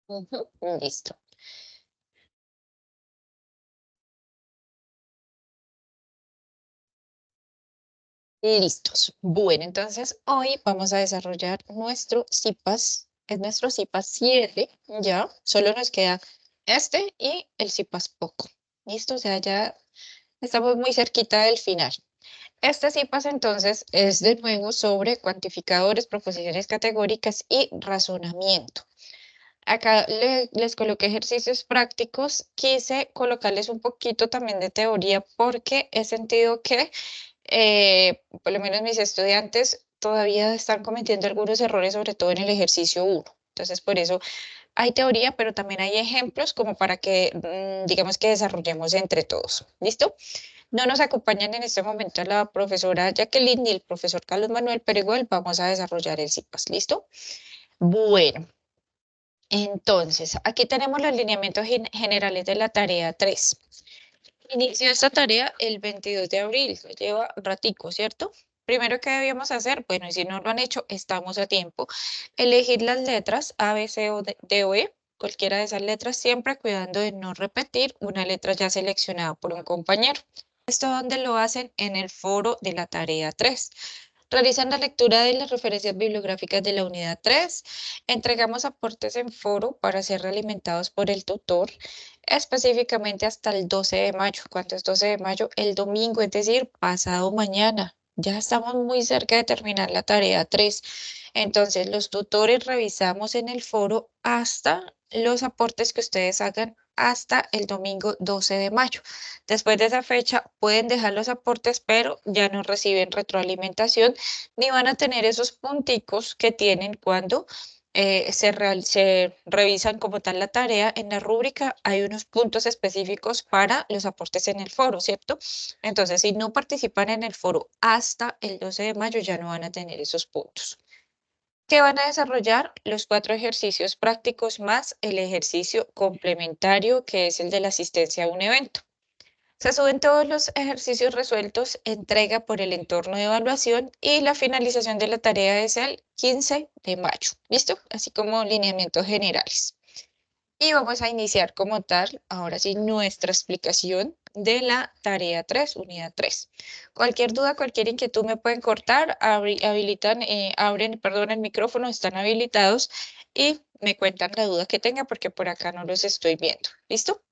Ujú, listo. Listos. Bueno, entonces hoy vamos a desarrollar nuestro CIPAS. Es nuestro CIPAS 7, ya. Solo nos queda este y el CIPAS poco. ¿Listo? O sea, ya estamos muy cerquita del final. Este CIPAS entonces es de nuevo sobre cuantificadores, proposiciones categóricas y razonamiento. Acá les coloqué ejercicios prácticos. Quise colocarles un poquito también de teoría porque he sentido que por lo menos mis estudiantes todavía están cometiendo algunos errores, sobre todo en el ejercicio 1. Entonces, por eso hay teoría, pero también hay ejemplos como para que, digamos que desarrollemos entre todos. ¿Listo? No nos acompañan en este momento la profesora Jacqueline ni el profesor Carlos Manuel, pero igual vamos a desarrollar el CIPAS. ¿Listo? Bueno, entonces, aquí tenemos los lineamientos generales de la tarea 3. Inició esta tarea el 22 de abril, lleva ratico, ¿cierto? Primero, ¿qué debíamos hacer? Bueno, y si no lo han hecho, estamos a tiempo. Elegir las letras A, B, C o D o E, cualquiera de esas letras, siempre cuidando de no repetir una letra ya seleccionada por un compañero. ¿Esto dónde lo hacen? En el foro de la tarea 3. Realizan la lectura de las referencias bibliográficas de la unidad 3. Entregamos aportes en foro para ser realimentados por el tutor, específicamente hasta el 12 de mayo. ¿Cuánto es 12 de mayo? El domingo, es decir, pasado mañana. Ya estamos muy cerca de terminar la tarea 3. Entonces, los tutores revisamos en el foro hasta los aportes que ustedes hagan hasta el domingo 12 de mayo. Después de esa fecha pueden dejar los aportes, pero ya no reciben retroalimentación ni van a tener esos punticos que tienen cuando se revisan como tal la tarea. En la rúbrica hay unos puntos específicos para los aportes en el foro, ¿cierto? Entonces, si no participan en el foro hasta el 12 de mayo, ya no van a tener esos puntos. ¿Qué van a desarrollar? Los 4 ejercicios prácticos más el ejercicio complementario, que es el de la asistencia a un evento. Se suben todos los ejercicios resueltos, entrega por el entorno de evaluación y la finalización de la tarea es el 15 de mayo. ¿Listo? Así como lineamientos generales. Y vamos a iniciar como tal, ahora sí, nuestra explicación de la tarea 3, unidad 3. Cualquier duda, cualquier inquietud me pueden cortar, abren, perdón, el micrófono, están habilitados y me cuentan la duda que tengan porque por acá no los estoy viendo. ¿Listo?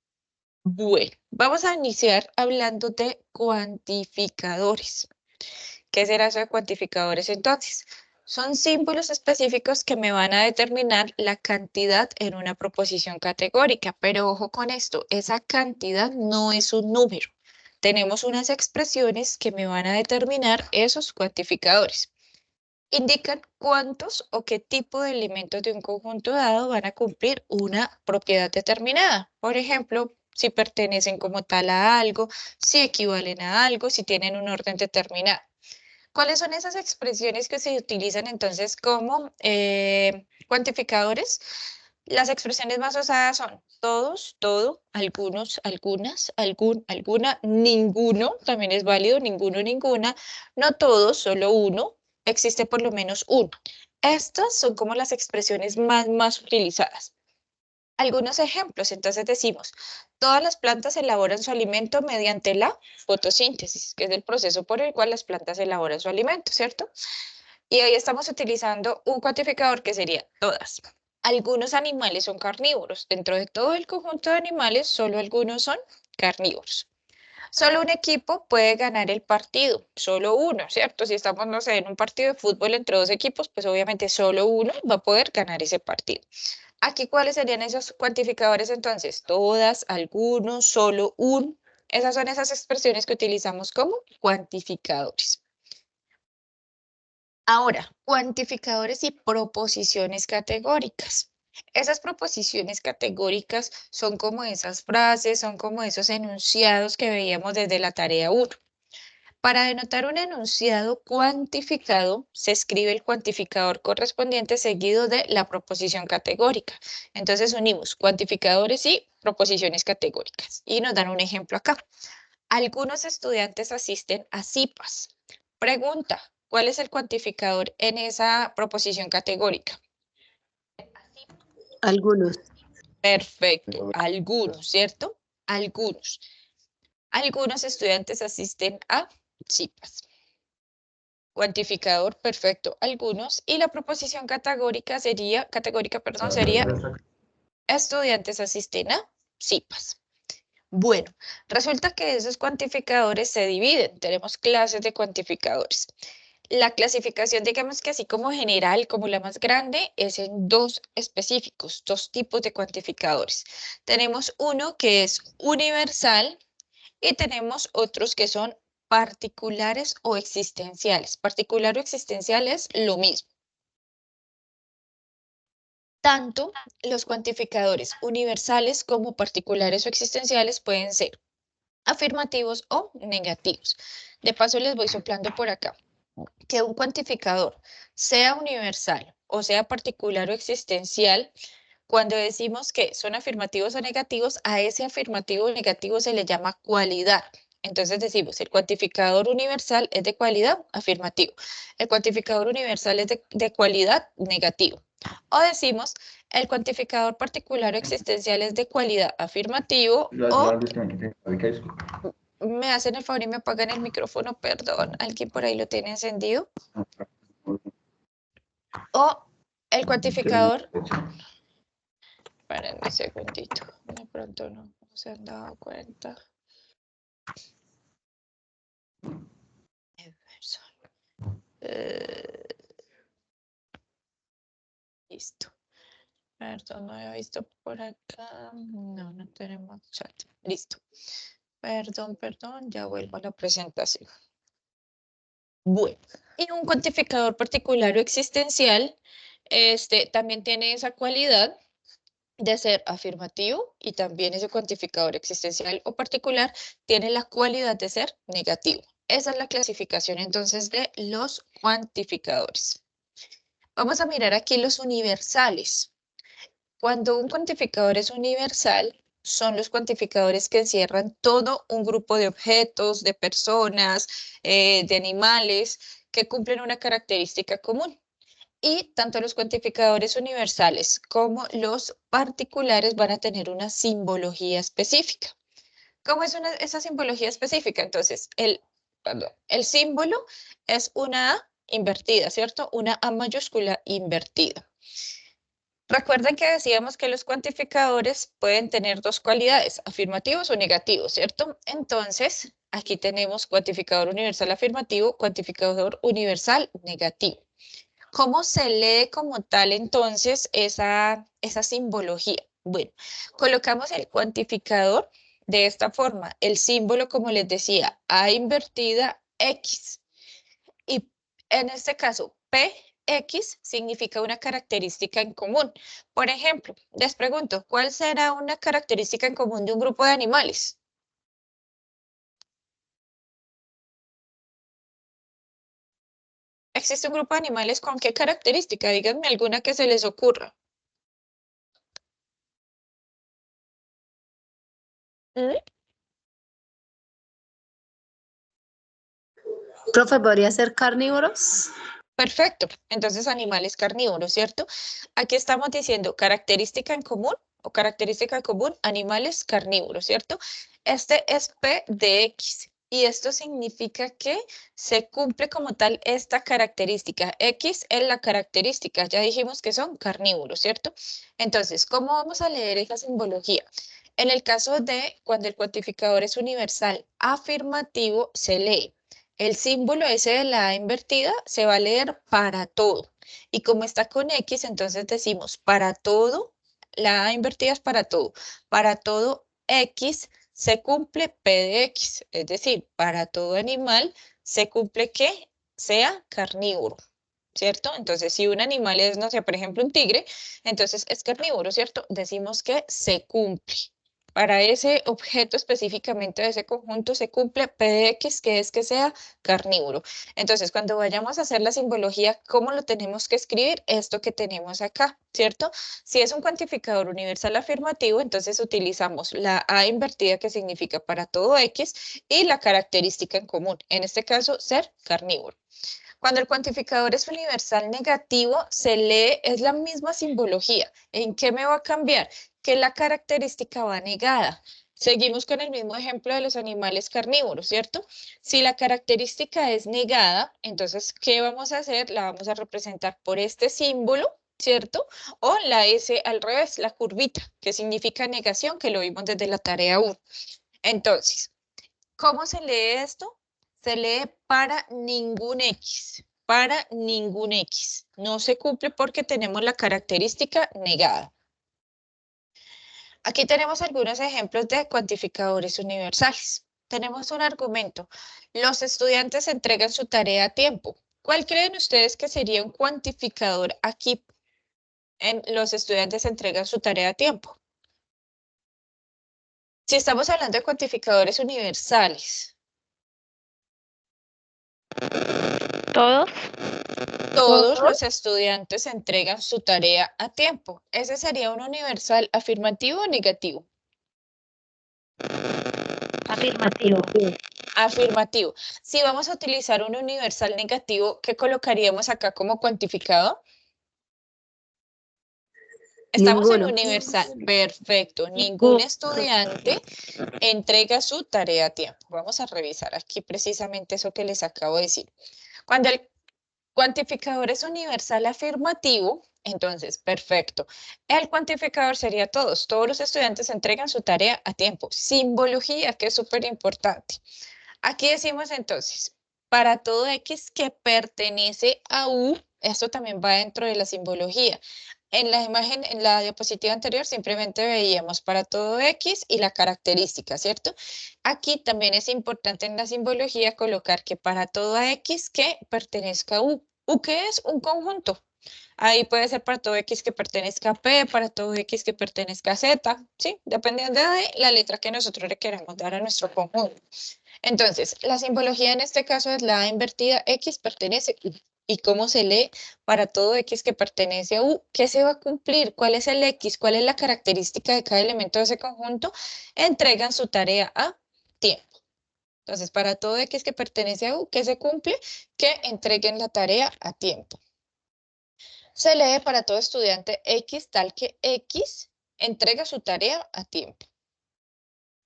Bueno, vamos a iniciar hablando de cuantificadores. ¿Qué será eso de cuantificadores entonces? Son símbolos específicos que me van a determinar la cantidad en una proposición categórica, pero ojo con esto, esa cantidad no es un número. Tenemos unas expresiones que me van a determinar esos cuantificadores. Indican cuántos o qué tipo de elementos de un conjunto dado van a cumplir una propiedad determinada. Por ejemplo, si pertenecen como tal a algo, si equivalen a algo, si tienen un orden determinado. ¿Cuáles son esas expresiones que se utilizan entonces como cuantificadores? Las expresiones más usadas son todos, todo, algunos, algunas, algún, alguna, ninguno, también es válido, ninguno, ninguna, no todos, solo uno, existe por lo menos uno. Estas son como las expresiones más utilizadas. Algunos ejemplos, entonces decimos, todas las plantas elaboran su alimento mediante la fotosíntesis, que es el proceso por el cual las plantas elaboran su alimento, ¿cierto? Y ahí estamos utilizando un cuantificador que sería todas. Algunos animales son carnívoros. Dentro de todo el conjunto de animales, solo algunos son carnívoros. Solo un equipo puede ganar el partido, solo uno, ¿cierto? Si estamos, no sé, en un partido de fútbol entre dos equipos, pues obviamente solo uno va a poder ganar ese partido. Aquí, ¿cuáles serían esos cuantificadores entonces? Todas, algunos, solo un. Esas son esas expresiones que utilizamos como cuantificadores. Ahora, cuantificadores y proposiciones categóricas. Esas proposiciones categóricas son como esas frases, son como esos enunciados que veíamos desde la tarea 1. Para denotar un enunciado cuantificado, se escribe el cuantificador correspondiente seguido de la proposición categórica. Entonces unimos cuantificadores y proposiciones categóricas. Y nos dan un ejemplo acá. Algunos estudiantes asisten a CIPAS. Pregunta, ¿Cuál es el cuantificador en esa proposición categórica? Algunos. Perfecto, algunos, ¿cierto? Algunos. Algunos estudiantes asisten a CIPAS. Cuantificador, perfecto, algunos. Y la proposición categórica sería, sería estudiantes asisten a CIPAS. Bueno, resulta que esos cuantificadores se dividen. Tenemos clases de cuantificadores. La clasificación, digamos que así como general, como la más grande, es en dos específicos, dos tipos de cuantificadores. Tenemos uno que es universal y tenemos otros que son particulares o existenciales. Particular o existencial es lo mismo. Tanto los cuantificadores universales como particulares o existenciales pueden ser afirmativos o negativos. De paso les voy soplando por acá. Que un cuantificador sea universal o sea particular o existencial, cuando decimos que son afirmativos o negativos, a ese afirmativo o negativo se le llama cualidad. Entonces decimos, el cuantificador universal es de cualidad afirmativo. El cuantificador universal es de cualidad negativo. O decimos, el cuantificador particular o existencial es de cualidad afirmativo o me hacen el favor y me apagan el micrófono, perdón, alguien por ahí lo tiene encendido. O el cuantificador, espérenme un segundito, de pronto no se han dado cuenta. Listo. Perdón, no había visto por acá. No, no tenemos chat. Listo. Perdón, ya vuelvo a la presentación. Bueno, y un cuantificador particular o existencial, también tiene esa cualidad de ser afirmativo y también ese cuantificador existencial o particular tiene la cualidad de ser negativo. Esa es la clasificación entonces de los cuantificadores. Vamos a mirar aquí los universales. Cuando un cuantificador es universal, son los cuantificadores que encierran todo un grupo de objetos, de personas, de animales que cumplen una característica común. Y tanto los cuantificadores universales como los particulares van a tener una simbología específica. ¿Cómo es esa simbología específica? Entonces, el símbolo es una A invertida, ¿cierto? Una A mayúscula invertida. Recuerden que decíamos que los cuantificadores pueden tener dos cualidades, afirmativos o negativos, ¿cierto? Entonces, aquí tenemos cuantificador universal afirmativo, cuantificador universal negativo. ¿Cómo se lee como tal entonces esa simbología? Bueno, colocamos el cuantificador de esta forma, el símbolo, como les decía, A invertida X. Y en este caso, PX significa una característica en común. Por ejemplo, les pregunto, ¿cuál será una característica en común de un grupo de animales? ¿Existe un grupo de animales con qué característica? Díganme alguna que se les ocurra. ¿Mm? Profe, ¿podría ser carnívoros? Perfecto, entonces animales carnívoros, ¿cierto? Aquí estamos diciendo característica en común o característica en común, animales carnívoros, ¿cierto? Este es P de X y esto significa que se cumple como tal esta característica. X es la característica, ya dijimos que son carnívoros, ¿cierto? Entonces, ¿cómo vamos a leer esa simbología? En el caso de cuando el cuantificador es universal afirmativo, se lee. El símbolo ese de la A invertida se va a leer para todo. Y como está con X, entonces decimos para todo, la A invertida es para todo. Para todo X se cumple P de X. Es decir, para todo animal se cumple que sea carnívoro, ¿cierto? Entonces, si un animal es, no sé, por ejemplo, un tigre, entonces es carnívoro, ¿cierto? Decimos que se cumple. Para ese objeto específicamente de ese conjunto se cumple PX, que es que sea carnívoro. Entonces, cuando vayamos a hacer la simbología, ¿cómo lo tenemos que escribir? Esto que tenemos acá, ¿cierto? Si es un cuantificador universal afirmativo, entonces utilizamos la A invertida, que significa para todo X, y la característica en común, en este caso, ser carnívoro. Cuando el cuantificador es universal negativo, se lee, es la misma simbología. ¿En qué me va a cambiar? Que la característica va negada. Seguimos con el mismo ejemplo de los animales carnívoros, ¿cierto? Si la característica es negada, entonces, ¿qué vamos a hacer? La vamos a representar por este símbolo, ¿cierto? O la S al revés, la curvita, que significa negación, que lo vimos desde la tarea 1. Entonces, ¿cómo se lee esto? Se lee para ningún X, para ningún X. No se cumple porque tenemos la característica negada. Aquí tenemos algunos ejemplos de cuantificadores universales. Tenemos un argumento. Los estudiantes entregan su tarea a tiempo. ¿Cuál creen ustedes que sería un cuantificador aquí en los estudiantes entregan su tarea a tiempo? Si estamos hablando de cuantificadores universales, ¿Todos? todos los estudiantes entregan su tarea a tiempo. ¿Ese sería un universal afirmativo o negativo? Afirmativo. Afirmativo. Si vamos a utilizar un universal negativo, ¿qué colocaríamos acá como cuantificado? Estamos en Ninguno. universal. Perfecto. Ningún estudiante entrega su tarea a tiempo. Vamos a revisar aquí precisamente eso que les acabo de decir. Cuando el cuantificador es universal afirmativo, entonces, perfecto. El cuantificador sería todos. Todos los estudiantes entregan su tarea a tiempo. Simbología, que es súper importante. Aquí decimos entonces, para todo X que pertenece a U, esto también va dentro de la simbología. En la imagen, en la diapositiva anterior, simplemente veíamos para todo X y la característica, ¿cierto? Aquí también es importante en la simbología colocar que para todo X que pertenezca a U. ¿U qué es? Un conjunto. Ahí puede ser para todo X que pertenezca a P, para todo X que pertenezca a Z, ¿sí? Dependiendo de la letra que nosotros le queramos dar a nuestro conjunto. Entonces, la simbología en este caso es la A invertida X pertenece a U. ¿Y cómo se lee para todo X que pertenece a U? ¿Qué se va a cumplir? ¿Cuál es el X? ¿Cuál es la característica de cada elemento de ese conjunto? Entregan su tarea a tiempo. Entonces, para todo X que pertenece a U, ¿qué se cumple? Que entreguen la tarea a tiempo. Se lee para todo estudiante X tal que X entrega su tarea a tiempo.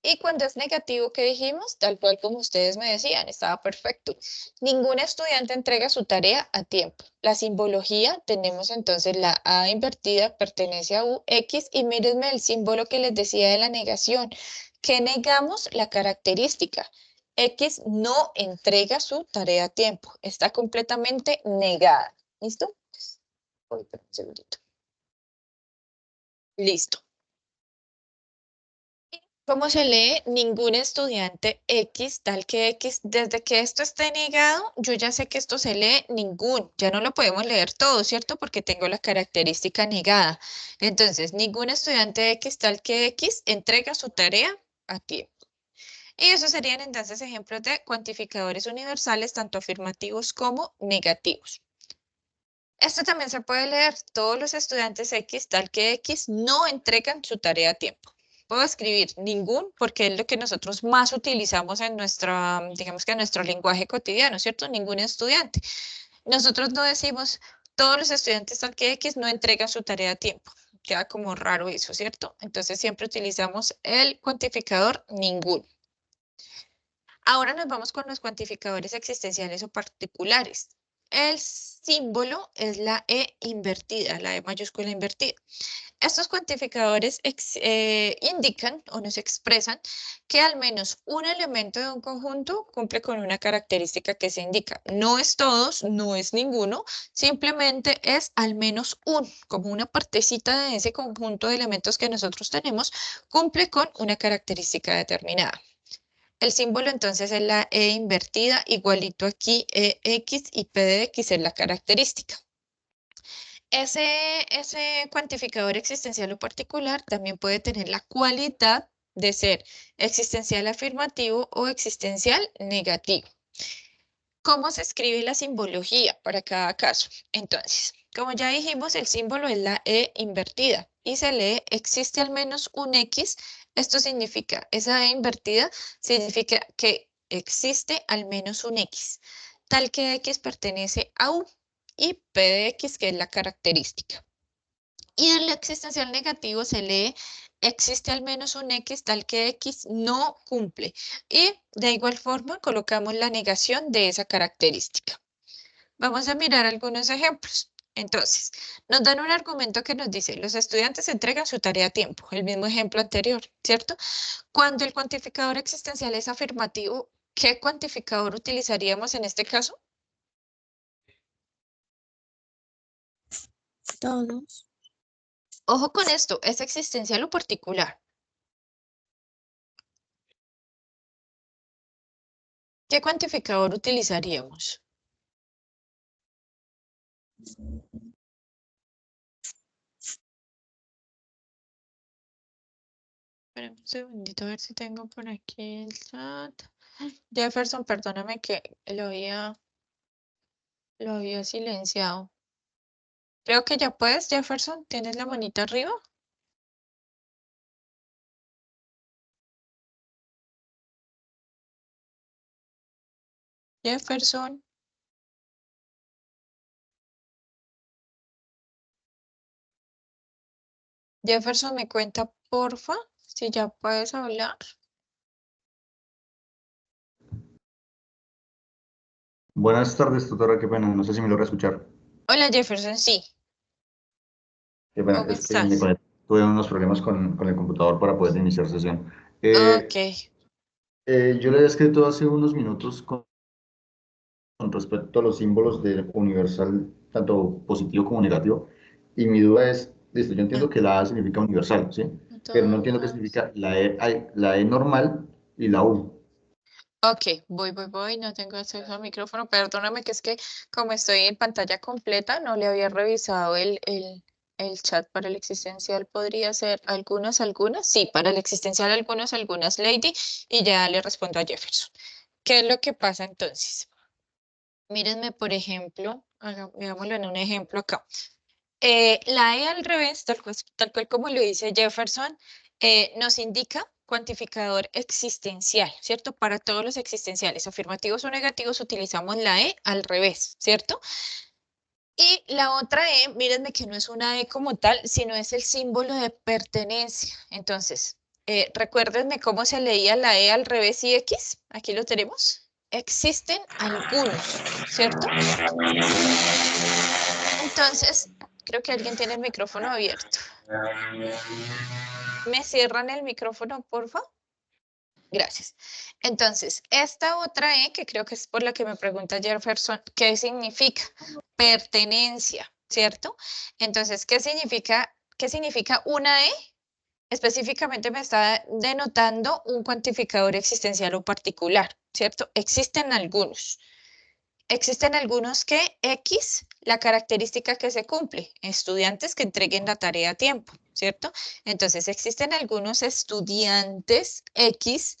Y cuando es negativo, ¿qué dijimos? Tal cual como ustedes me decían, estaba perfecto. Ningún estudiante entrega su tarea a tiempo. La simbología, tenemos entonces la A invertida, pertenece a U, X, y mírenme el símbolo que les decía de la negación. ¿Qué negamos? La característica. X no entrega su tarea a tiempo. Está completamente negada. ¿Listo? Espera un segundito. Listo. ¿Cómo se lee? Ningún estudiante X, tal que X, desde que esto esté negado, yo ya sé que esto se lee ningún, ya no lo podemos leer todo, ¿cierto? Porque tengo la característica negada. Entonces, ningún estudiante X, tal que X, entrega su tarea a tiempo. Y esos serían entonces ejemplos de cuantificadores universales, tanto afirmativos como negativos. Esto también se puede leer, todos los estudiantes X, tal que X, no entregan su tarea a tiempo. Puedo escribir ningún porque es lo que nosotros más utilizamos en nuestra, digamos que en nuestro lenguaje cotidiano, ¿cierto? Ningún estudiante. Nosotros no decimos todos los estudiantes tal que X no entregan su tarea a tiempo. Queda como raro eso, ¿cierto? Entonces siempre utilizamos el cuantificador ningún. Ahora nos vamos con los cuantificadores existenciales o particulares. El símbolo es la E invertida, la E mayúscula invertida. Estos cuantificadores indican o nos expresan que al menos un elemento de un conjunto cumple con una característica que se indica. No es todos, no es ninguno, simplemente es al menos un, como una partecita de ese conjunto de elementos que nosotros tenemos, cumple con una característica determinada. El símbolo entonces es la E invertida, igualito aquí EX y P de X es la característica. Ese cuantificador existencial o particular también puede tener la cualidad de ser existencial afirmativo o existencial negativo. ¿Cómo se escribe la simbología para cada caso? Entonces, como ya dijimos, el símbolo es la E invertida y se lee existe al menos un X. Esto significa, esa E invertida significa que existe al menos un X. tal que X pertenece a U y P de X, que es la característica. Y en el existencial negativo se lee existe al menos un X tal que X no cumple. Y de igual forma colocamos la negación de esa característica. Vamos a mirar algunos ejemplos. Entonces, nos dan un argumento que nos dice, los estudiantes entregan su tarea a tiempo, el mismo ejemplo anterior, ¿cierto? Cuando el cuantificador existencial es afirmativo, ¿qué cuantificador utilizaríamos en este caso? Todos. Ojo con esto, ¿es existencial o particular? ¿Qué cuantificador utilizaríamos? Espérame un segundito a ver si tengo por aquí el chat. Jefferson, perdóname que lo había silenciado. Creo que ya puedes, Jefferson. ¿Tienes la manita arriba? Jefferson. Jefferson, me cuenta, porfa, si ya puedes hablar. Buenas tardes, tutora, qué pena, no sé si me logra escuchar. Hola, Jefferson, sí. Qué pena, ¿Cómo es que me estás? tuve unos problemas con el computador para poder iniciar sesión. Ok, Yo le había escrito hace unos minutos con respecto a los símbolos de universal, tanto positivo como negativo, y mi duda es, listo, yo entiendo que la A significa universal, ¿sí? Pero no entiendo qué todas. significa la E normal y la U. Ok, voy, no tengo acceso al micrófono, perdóname que es que como estoy en pantalla completa, no le había revisado el chat para el existencial, podría ser algunas, sí, para el existencial algunas, Lady, y ya le respondo a Jefferson. ¿Qué es lo que pasa entonces? Mírenme, por ejemplo, veámoslo en un ejemplo acá. La E al revés, tal cual como lo dice Jefferson, nos indica cuantificador existencial, ¿cierto? Para todos los existenciales, afirmativos o negativos, utilizamos la E al revés, ¿cierto? Y la otra E, mírenme que no es una E como tal, sino es el símbolo de pertenencia. Entonces, recuérdenme cómo se leía la E al revés y X. Aquí lo tenemos. Existen algunos, ¿cierto? Entonces, creo que alguien tiene el micrófono abierto. ¿Me cierran el micrófono, porfa? Gracias. Entonces, esta otra E, que creo que es por la que me pregunta Jefferson, ¿qué significa? Pertenencia, ¿cierto? Entonces, ¿qué significa una E? Específicamente me está denotando un cuantificador existencial o particular, ¿cierto? Existen algunos que X, la característica que se cumple, estudiantes que entreguen la tarea a tiempo, ¿cierto? Entonces existen algunos estudiantes X,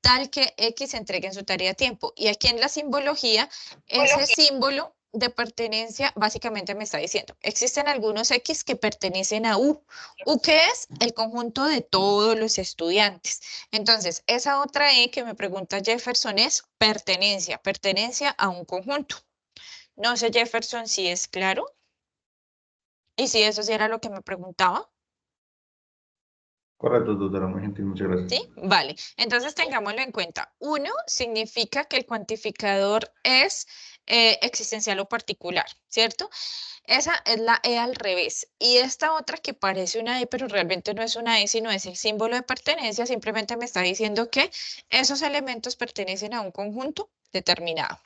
tal que X entreguen su tarea a tiempo. Y aquí en la simbología, ese símbolo de pertenencia básicamente me está diciendo, existen algunos X que pertenecen a U. U que es el conjunto de todos los estudiantes. Entonces, esa otra E que me pregunta Jefferson es pertenencia a un conjunto. No sé, Jefferson, si es claro. Y si eso sí era lo que me preguntaba. Correcto, tutora, muy gentil, muchas gracias. ¿Sí? Vale. Entonces tengámoslo en cuenta. Uno significa que el cuantificador es existencial o particular, ¿cierto? Esa es la E al revés. Y esta otra que parece una E, pero realmente no es una E, sino es el símbolo de pertenencia, simplemente me está diciendo que esos elementos pertenecen a un conjunto determinado.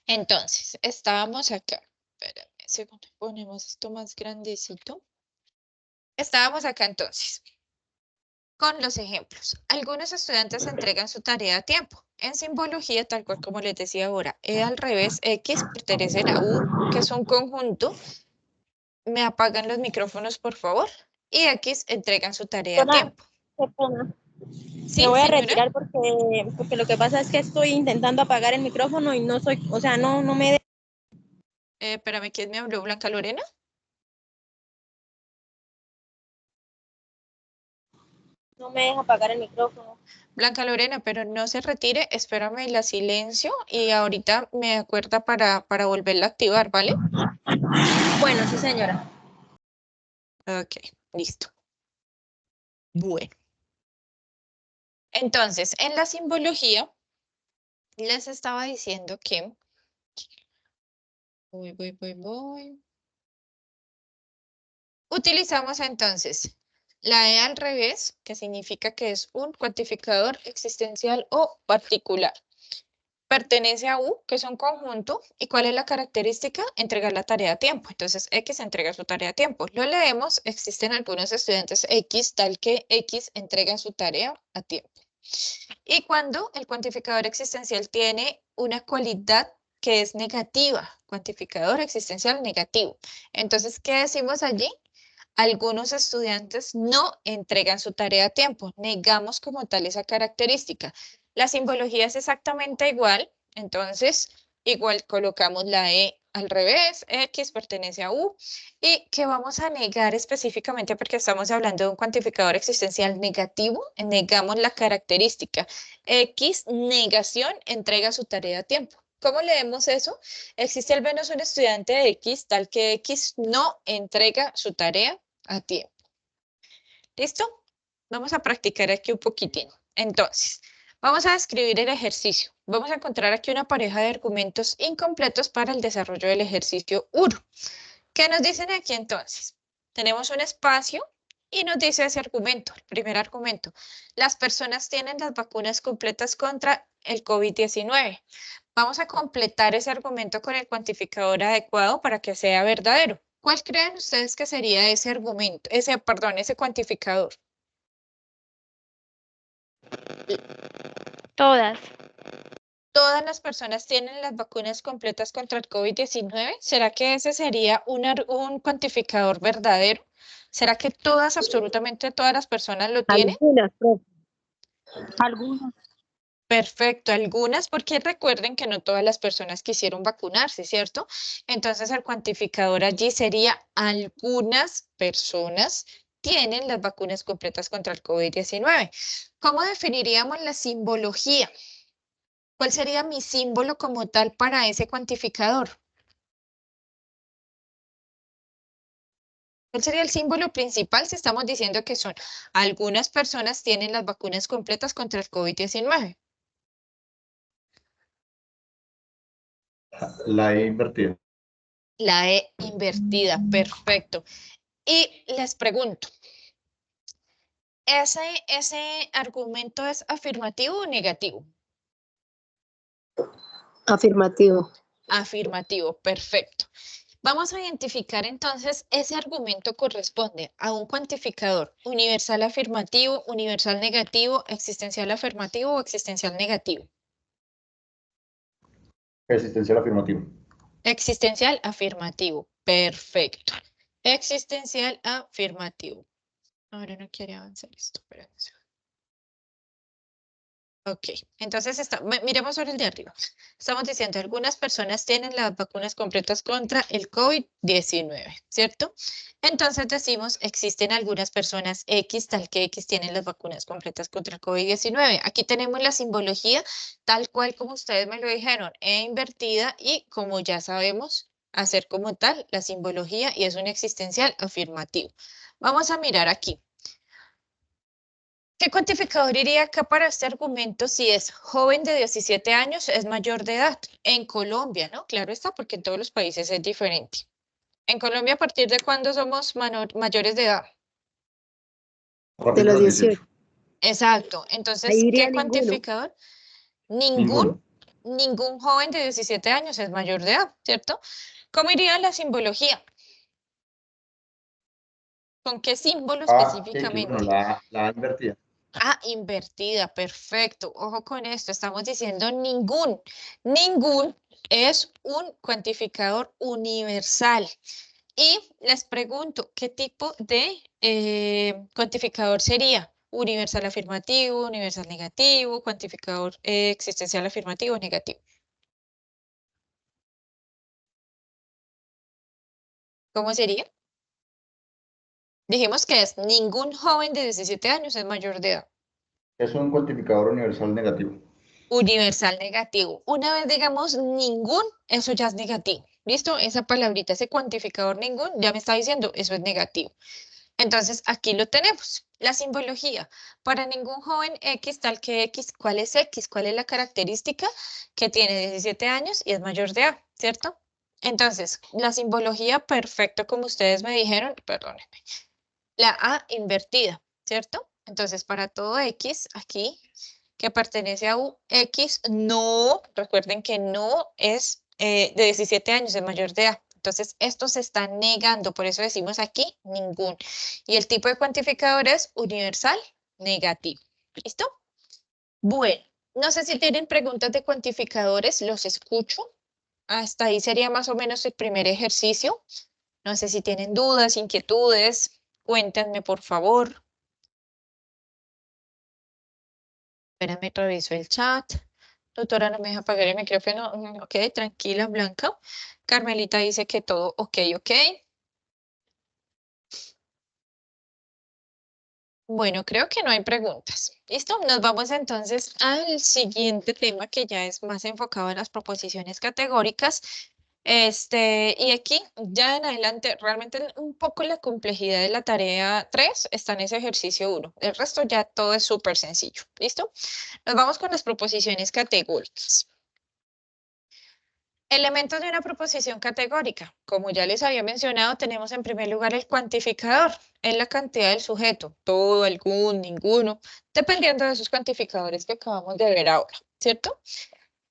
Entonces, estábamos acá. Espérame un segundo, ponemos esto más grandecito. Estábamos acá entonces con los ejemplos. Algunos estudiantes entregan su tarea a tiempo. En simbología, tal cual como les decía ahora, E al revés, X pertenecen a U, que es un conjunto. Me apagan los micrófonos, por favor. Y X entregan su tarea a Hola, tiempo. qué pena. ¿Sí, Me voy a señora? retirar porque lo que pasa es que estoy intentando apagar el micrófono y no soy, o sea, no me Espérame, ¿quién me habló? ¿Blanca Lorena? No me deja apagar el micrófono. Blanca Lorena, pero no se retire, espérame, la silencio y ahorita me acuerda para volverla a activar, ¿vale? Bueno, sí, señora. Ok, listo. Bueno. Entonces, en la simbología, les estaba diciendo que... Voy. Utilizamos entonces la E al revés, que significa que es un cuantificador existencial o particular. Pertenece a U, que es un conjunto. ¿Y cuál es la característica? Entregar la tarea a tiempo. Entonces, X entrega su tarea a tiempo. Lo leemos, existen algunos estudiantes X, tal que X entrega su tarea a tiempo. Y cuando el cuantificador existencial tiene una cualidad que es negativa, cuantificador existencial negativo. Entonces, ¿qué decimos allí? Algunos estudiantes no entregan su tarea a tiempo, negamos como tal esa característica. La simbología es exactamente igual, entonces igual colocamos la E al revés, X pertenece a U, y que vamos a negar específicamente porque estamos hablando de un cuantificador existencial negativo, negamos la característica. X, negación, entrega su tarea a tiempo. ¿Cómo leemos eso? Existe al menos un estudiante de X, tal que X no entrega su tarea a tiempo. ¿Listo? Vamos a practicar aquí un poquitín. Entonces, vamos a describir el ejercicio. Vamos a encontrar aquí una pareja de argumentos incompletos para el desarrollo del ejercicio 1. ¿Qué nos dicen aquí entonces? Tenemos un espacio y nos dice ese argumento, el primer argumento. Las personas tienen las vacunas completas contra el COVID-19. Vamos a completar ese argumento con el cuantificador adecuado para que sea verdadero. ¿Cuál creen ustedes que sería ese argumento, ese cuantificador? Todas. ¿Todas las personas tienen las vacunas completas contra el COVID-19? ¿Será que ese sería un cuantificador verdadero? ¿Será que todas, absolutamente todas las personas lo tienen? Algunas, profe. Algunas. Perfecto, algunas, porque recuerden que no todas las personas quisieron vacunarse, ¿cierto? Entonces el cuantificador allí sería algunas personas tienen las vacunas completas contra el COVID-19. ¿Cómo definiríamos la simbología? ¿Cuál sería mi símbolo como tal para ese cuantificador? ¿Cuál sería el símbolo principal si estamos diciendo que son algunas personas tienen las vacunas completas contra el COVID-19? La E invertida. La E invertida, perfecto. Y les pregunto, ¿ese argumento es afirmativo o negativo? Afirmativo. Afirmativo, perfecto. Vamos a identificar entonces, ese argumento corresponde a un cuantificador universal afirmativo, universal negativo, existencial afirmativo o existencial negativo. Existencial afirmativo. Existencial afirmativo, perfecto. Existencial afirmativo. Ahora no quiere avanzar esto, espérense. Ok, entonces miremos sobre el de arriba. Estamos diciendo, algunas personas tienen las vacunas completas contra el COVID-19, ¿cierto? Entonces decimos, existen algunas personas X, tal que X tienen las vacunas completas contra el COVID-19. Aquí tenemos la simbología, tal cual como ustedes me lo dijeron, E invertida y como ya sabemos, hacer como tal la simbología y es un existencial afirmativo. Vamos a mirar aquí. ¿Qué cuantificador iría acá para este argumento si es joven de 17 años, es mayor de edad? En Colombia, ¿no? Claro está, porque en todos los países es diferente. En Colombia, ¿a partir de cuándo somos mayores de edad? A partir De de los los 18. 18. Exacto. Ahí Entonces, iría ¿qué ninguno. cuantificador? Ningún, Ninguno. ningún joven de 17 años es mayor de edad, ¿cierto? ¿Cómo iría la simbología? ¿Con qué símbolo A, X, bueno, específicamente? la A invertida. Ah, invertida, perfecto. Ojo con esto, estamos diciendo ningún. Ningún es un cuantificador universal. Y les pregunto, ¿qué tipo de cuantificador sería? Universal afirmativo, universal negativo, cuantificador existencial afirmativo o negativo. ¿Cómo sería? Dijimos que es ningún joven de 17 años es mayor de edad. Es un cuantificador universal negativo. Universal negativo. Una vez digamos ningún, eso ya es negativo. ¿Listo? Esa palabrita, ese cuantificador ningún, ya me está diciendo, eso es negativo. Entonces, aquí lo tenemos. La simbología. Para ningún joven X, tal que X, ¿cuál es X? ¿Cuál es la característica? Que tiene 17 años y es mayor de A, ¿cierto? Entonces, la simbología, perfecto, como ustedes me dijeron, perdónenme. La A invertida, ¿cierto? Entonces, para todo X, aquí, que pertenece a U, X no, recuerden que no es de 17 años, es mayor de A. Entonces, esto se está negando, por eso decimos aquí ningún. Y el tipo de cuantificador es universal negativo. ¿Listo? Bueno, no sé si tienen preguntas de cuantificadores, los escucho. Hasta ahí sería más o menos el primer ejercicio. No sé si tienen dudas, inquietudes, cuéntenme por favor. Espérame, reviso el chat. Doctora, no me deja apagar el micrófono. Ok, tranquila, Blanca. Carmelita dice que todo ok, ok. Bueno, creo que no hay preguntas. ¿Listo? Nos vamos entonces al siguiente tema que ya es más enfocado en las proposiciones categóricas. Y aquí, ya en adelante, realmente un poco la complejidad de la tarea 3 está en ese ejercicio 1. El resto ya todo es súper sencillo. ¿Listo? Nos vamos con las proposiciones categóricas. Elementos de una proposición categórica. Como ya les había mencionado, tenemos en primer lugar el cuantificador. Es la cantidad del sujeto, todo, algún, ninguno, dependiendo de esos cuantificadores que acabamos de ver ahora, ¿cierto?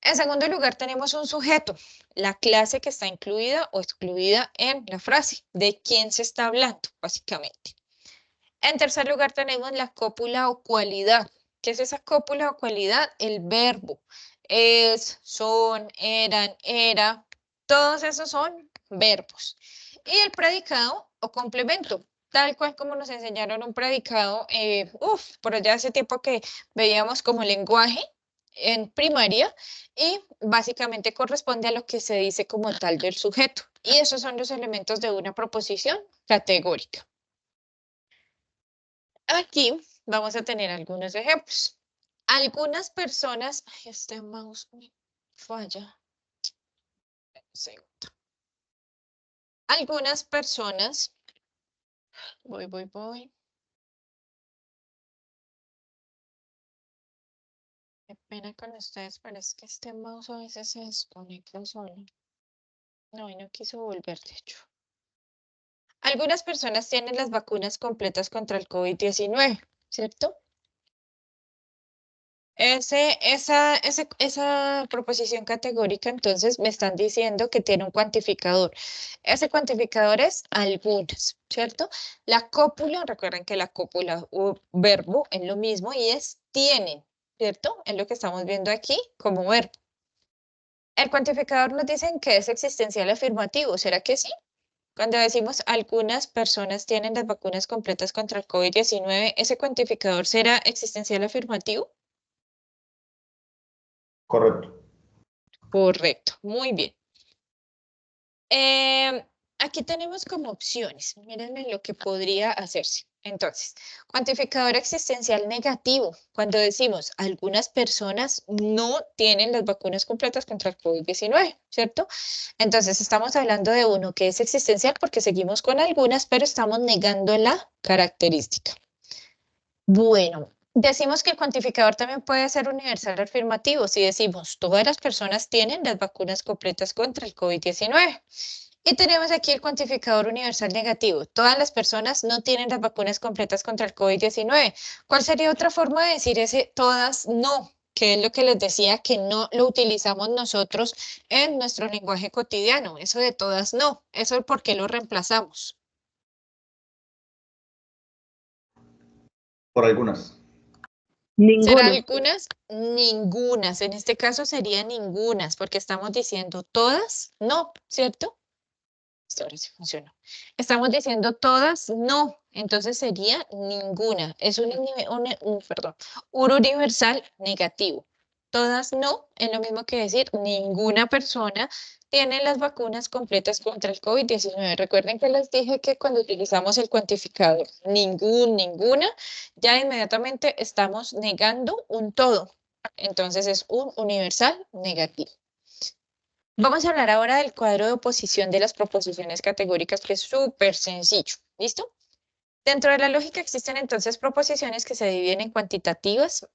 En segundo lugar, tenemos un sujeto, la clase que está incluida o excluida en la frase, de quién se está hablando, básicamente. En tercer lugar, tenemos la cópula o cualidad. ¿Qué es esa cópula o cualidad? El verbo. Es, son, eran, era. Todos esos son verbos. Y el predicado o complemento. Tal cual como nos enseñaron un predicado, por allá hace tiempo que veíamos como lenguaje en primaria y básicamente corresponde a lo que se dice como tal del sujeto. Y esos son los elementos de una proposición categórica. Aquí vamos a tener algunos ejemplos. Algunas personas, ay, este mouse me falla. Segundo. Algunas personas, voy. Qué pena con ustedes, pero es que este mouse a veces se desconecta solo. No, y no quiso volver, de hecho. Algunas personas tienen las vacunas completas contra el COVID-19, ¿cierto? Esa proposición categórica, entonces, me están diciendo que tiene un cuantificador. Ese cuantificador es algunas, ¿cierto? La cópula, recuerden que la cópula o verbo es lo mismo y es tienen, ¿cierto? Es lo que estamos viendo aquí como verbo. El cuantificador nos dicen que es existencial afirmativo, ¿será que sí? Cuando decimos algunas personas tienen las vacunas completas contra el COVID-19, ¿ese cuantificador será existencial afirmativo? Correcto. Correcto, muy bien. Aquí tenemos como opciones. Mírenme lo que podría hacerse. Entonces, cuantificador existencial negativo. Cuando decimos algunas personas no tienen las vacunas completas contra el COVID-19, ¿cierto? Entonces, estamos hablando de uno que es existencial porque seguimos con algunas, pero estamos negando la característica. Bueno, decimos que el cuantificador también puede ser universal afirmativo si decimos todas las personas tienen las vacunas completas contra el COVID-19. Y tenemos aquí el cuantificador universal negativo. Todas las personas no tienen las vacunas completas contra el COVID-19. ¿Cuál sería otra forma de decir ese todas no? Que es lo que les decía que no lo utilizamos nosotros en nuestro lenguaje cotidiano. Eso de todas no. Eso ¿por qué lo reemplazamos? Por algunas. ¿Será Ninguno. algunas? Ningunas. En este caso sería ningunas, porque estamos diciendo todas, no, ¿cierto? Esto ahora sí funcionó. Estamos diciendo todas, no. Entonces sería ninguna. Es un universal negativo. Todas no es lo mismo que decir ninguna persona tienen las vacunas completas contra el COVID-19. Recuerden que les dije que cuando utilizamos el cuantificador ninguna, ya inmediatamente estamos negando un todo. Entonces es un universal negativo. Vamos a hablar ahora del cuadro de oposición de las proposiciones categóricas, que es súper sencillo. ¿Listo? Dentro de la lógica existen entonces proposiciones que se dividen en cuantitativas.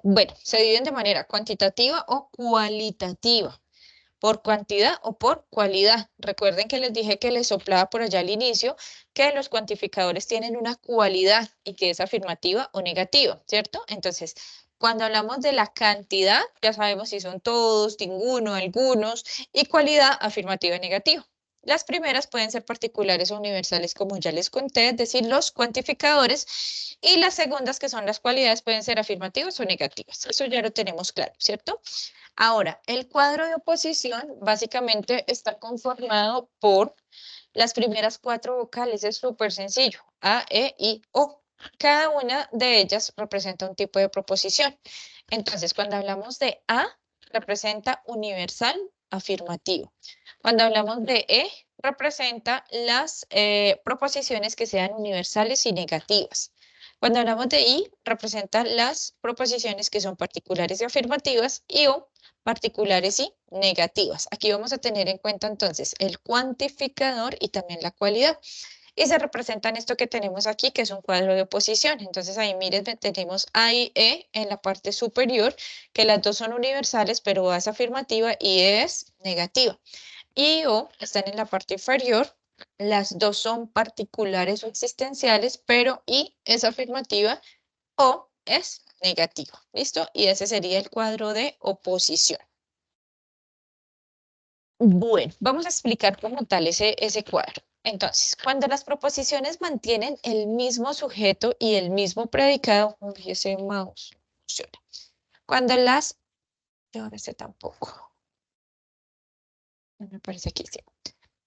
Bueno, se dividen de manera cuantitativa o cualitativa, por cantidad o por cualidad. Recuerden que les dije que les soplaba por allá al inicio que los cuantificadores tienen una cualidad y que es afirmativa o negativa, ¿cierto? Entonces, cuando hablamos de la cantidad, ya sabemos si son todos, ninguno, algunos, y cualidad afirmativa y negativa. Las primeras pueden ser particulares o universales, como ya les conté, es decir, los cuantificadores, y las segundas, que son las cualidades, pueden ser afirmativas o negativas. Eso ya lo tenemos claro, ¿cierto? Ahora, el cuadro de oposición básicamente está conformado por las primeras 4 vocales. Es súper sencillo. A, E, I, O. Cada una de ellas representa un tipo de proposición. Entonces, cuando hablamos de A, representa universal afirmativo. Cuando hablamos de E, representa las proposiciones que sean universales y negativas. Cuando hablamos de I, representa las proposiciones que son particulares y afirmativas, y O, particulares y negativas. Aquí vamos a tener en cuenta entonces el cuantificador y también la cualidad. Y se representan esto que tenemos aquí, que es un cuadro de oposición. Entonces ahí miren, tenemos A y E en la parte superior, que las dos son universales, pero A es afirmativa y E es negativa. Y O están en la parte inferior. Las dos son particulares o existenciales, pero I es afirmativa o es negativa. ¿Listo? Y ese sería el cuadro de oposición. Bueno, vamos a explicar como tal ese cuadro. Entonces, cuando las proposiciones mantienen el mismo sujeto y el mismo predicado, uy, ese mouse funciona. Cuando las, yo ahora sé tampoco, no me parece aquí, sí.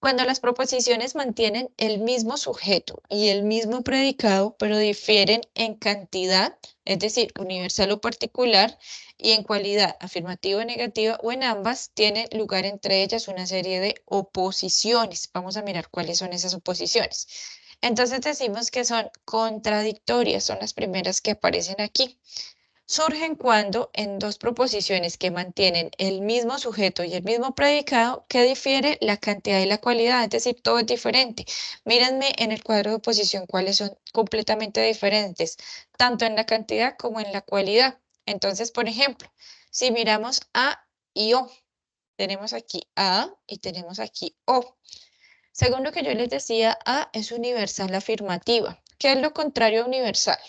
Cuando las proposiciones mantienen el mismo sujeto y el mismo predicado, pero difieren en cantidad, es decir, universal o particular, y en cualidad, afirmativa o negativa, o en ambas, tiene lugar entre ellas una serie de oposiciones. Vamos a mirar cuáles son esas oposiciones. Entonces decimos que son contradictorias, son las primeras que aparecen aquí. Surgen cuando en dos proposiciones que mantienen el mismo sujeto y el mismo predicado, que difiere la cantidad y la cualidad, es decir, todo es diferente. Mírenme en el cuadro de oposición cuáles son completamente diferentes, tanto en la cantidad como en la cualidad. Entonces, por ejemplo, si miramos A y O, tenemos aquí A y tenemos aquí O. Según lo que yo les decía, A es universal afirmativa. ¿Qué es lo contrario a universal?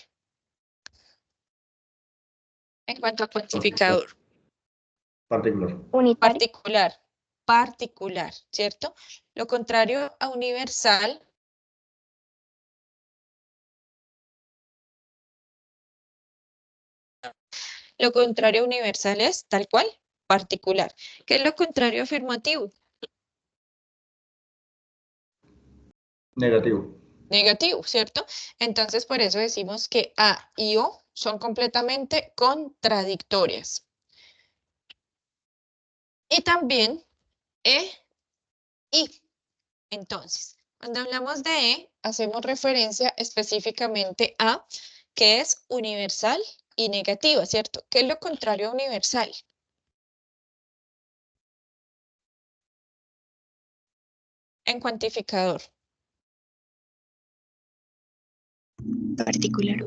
En cuanto a cuantificador. Particular. Unitario. Particular, ¿cierto? Lo contrario a universal es tal cual, particular. ¿Qué es lo contrario a afirmativo? Negativo. Negativo, ¿cierto? Entonces, por eso decimos que A y O son completamente contradictorias. Y también E y. Entonces, cuando hablamos de E, hacemos referencia específicamente a que es universal y negativa, ¿cierto? ¿Qué es lo contrario a universal? En cuantificador. Particular.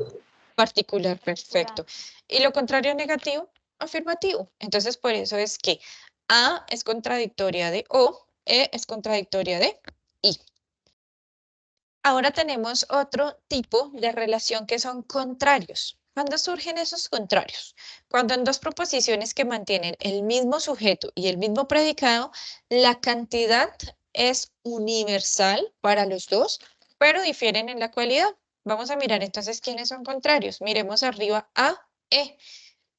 Particular, perfecto. Y lo contrario a negativo, afirmativo. Entonces, por eso es que A es contradictoria de O, E es contradictoria de I. Ahora tenemos otro tipo de relación que son contrarios. ¿Cuándo surgen esos contrarios? Cuando en dos proposiciones que mantienen el mismo sujeto y el mismo predicado, la cantidad es universal para los dos, pero difieren en la cualidad. Vamos a mirar entonces quiénes son contrarios. Miremos arriba A, E.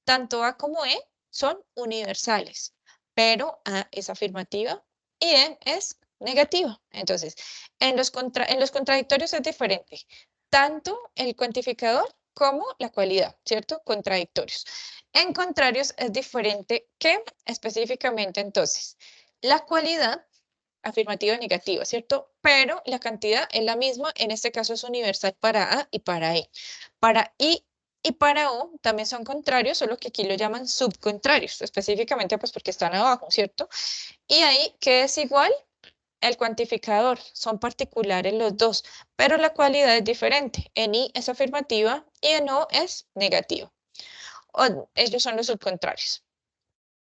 Tanto A como E son universales, pero A es afirmativa y E es negativa. Entonces, en los contradictorios es diferente, tanto el cuantificador como la cualidad, ¿cierto? Contradictorios. En contrarios es diferente que específicamente entonces La cualidad, afirmativa y negativa, ¿cierto? Pero la cantidad es la misma, en este caso es universal para A y para E. Para I y para O también son contrarios, solo que aquí lo llaman subcontrarios, específicamente pues porque están abajo, ¿cierto? Y ahí, ¿qué es igual? El cuantificador, son particulares los dos, pero la cualidad es diferente. En I es afirmativa y en O es negativa. Ellos son los subcontrarios,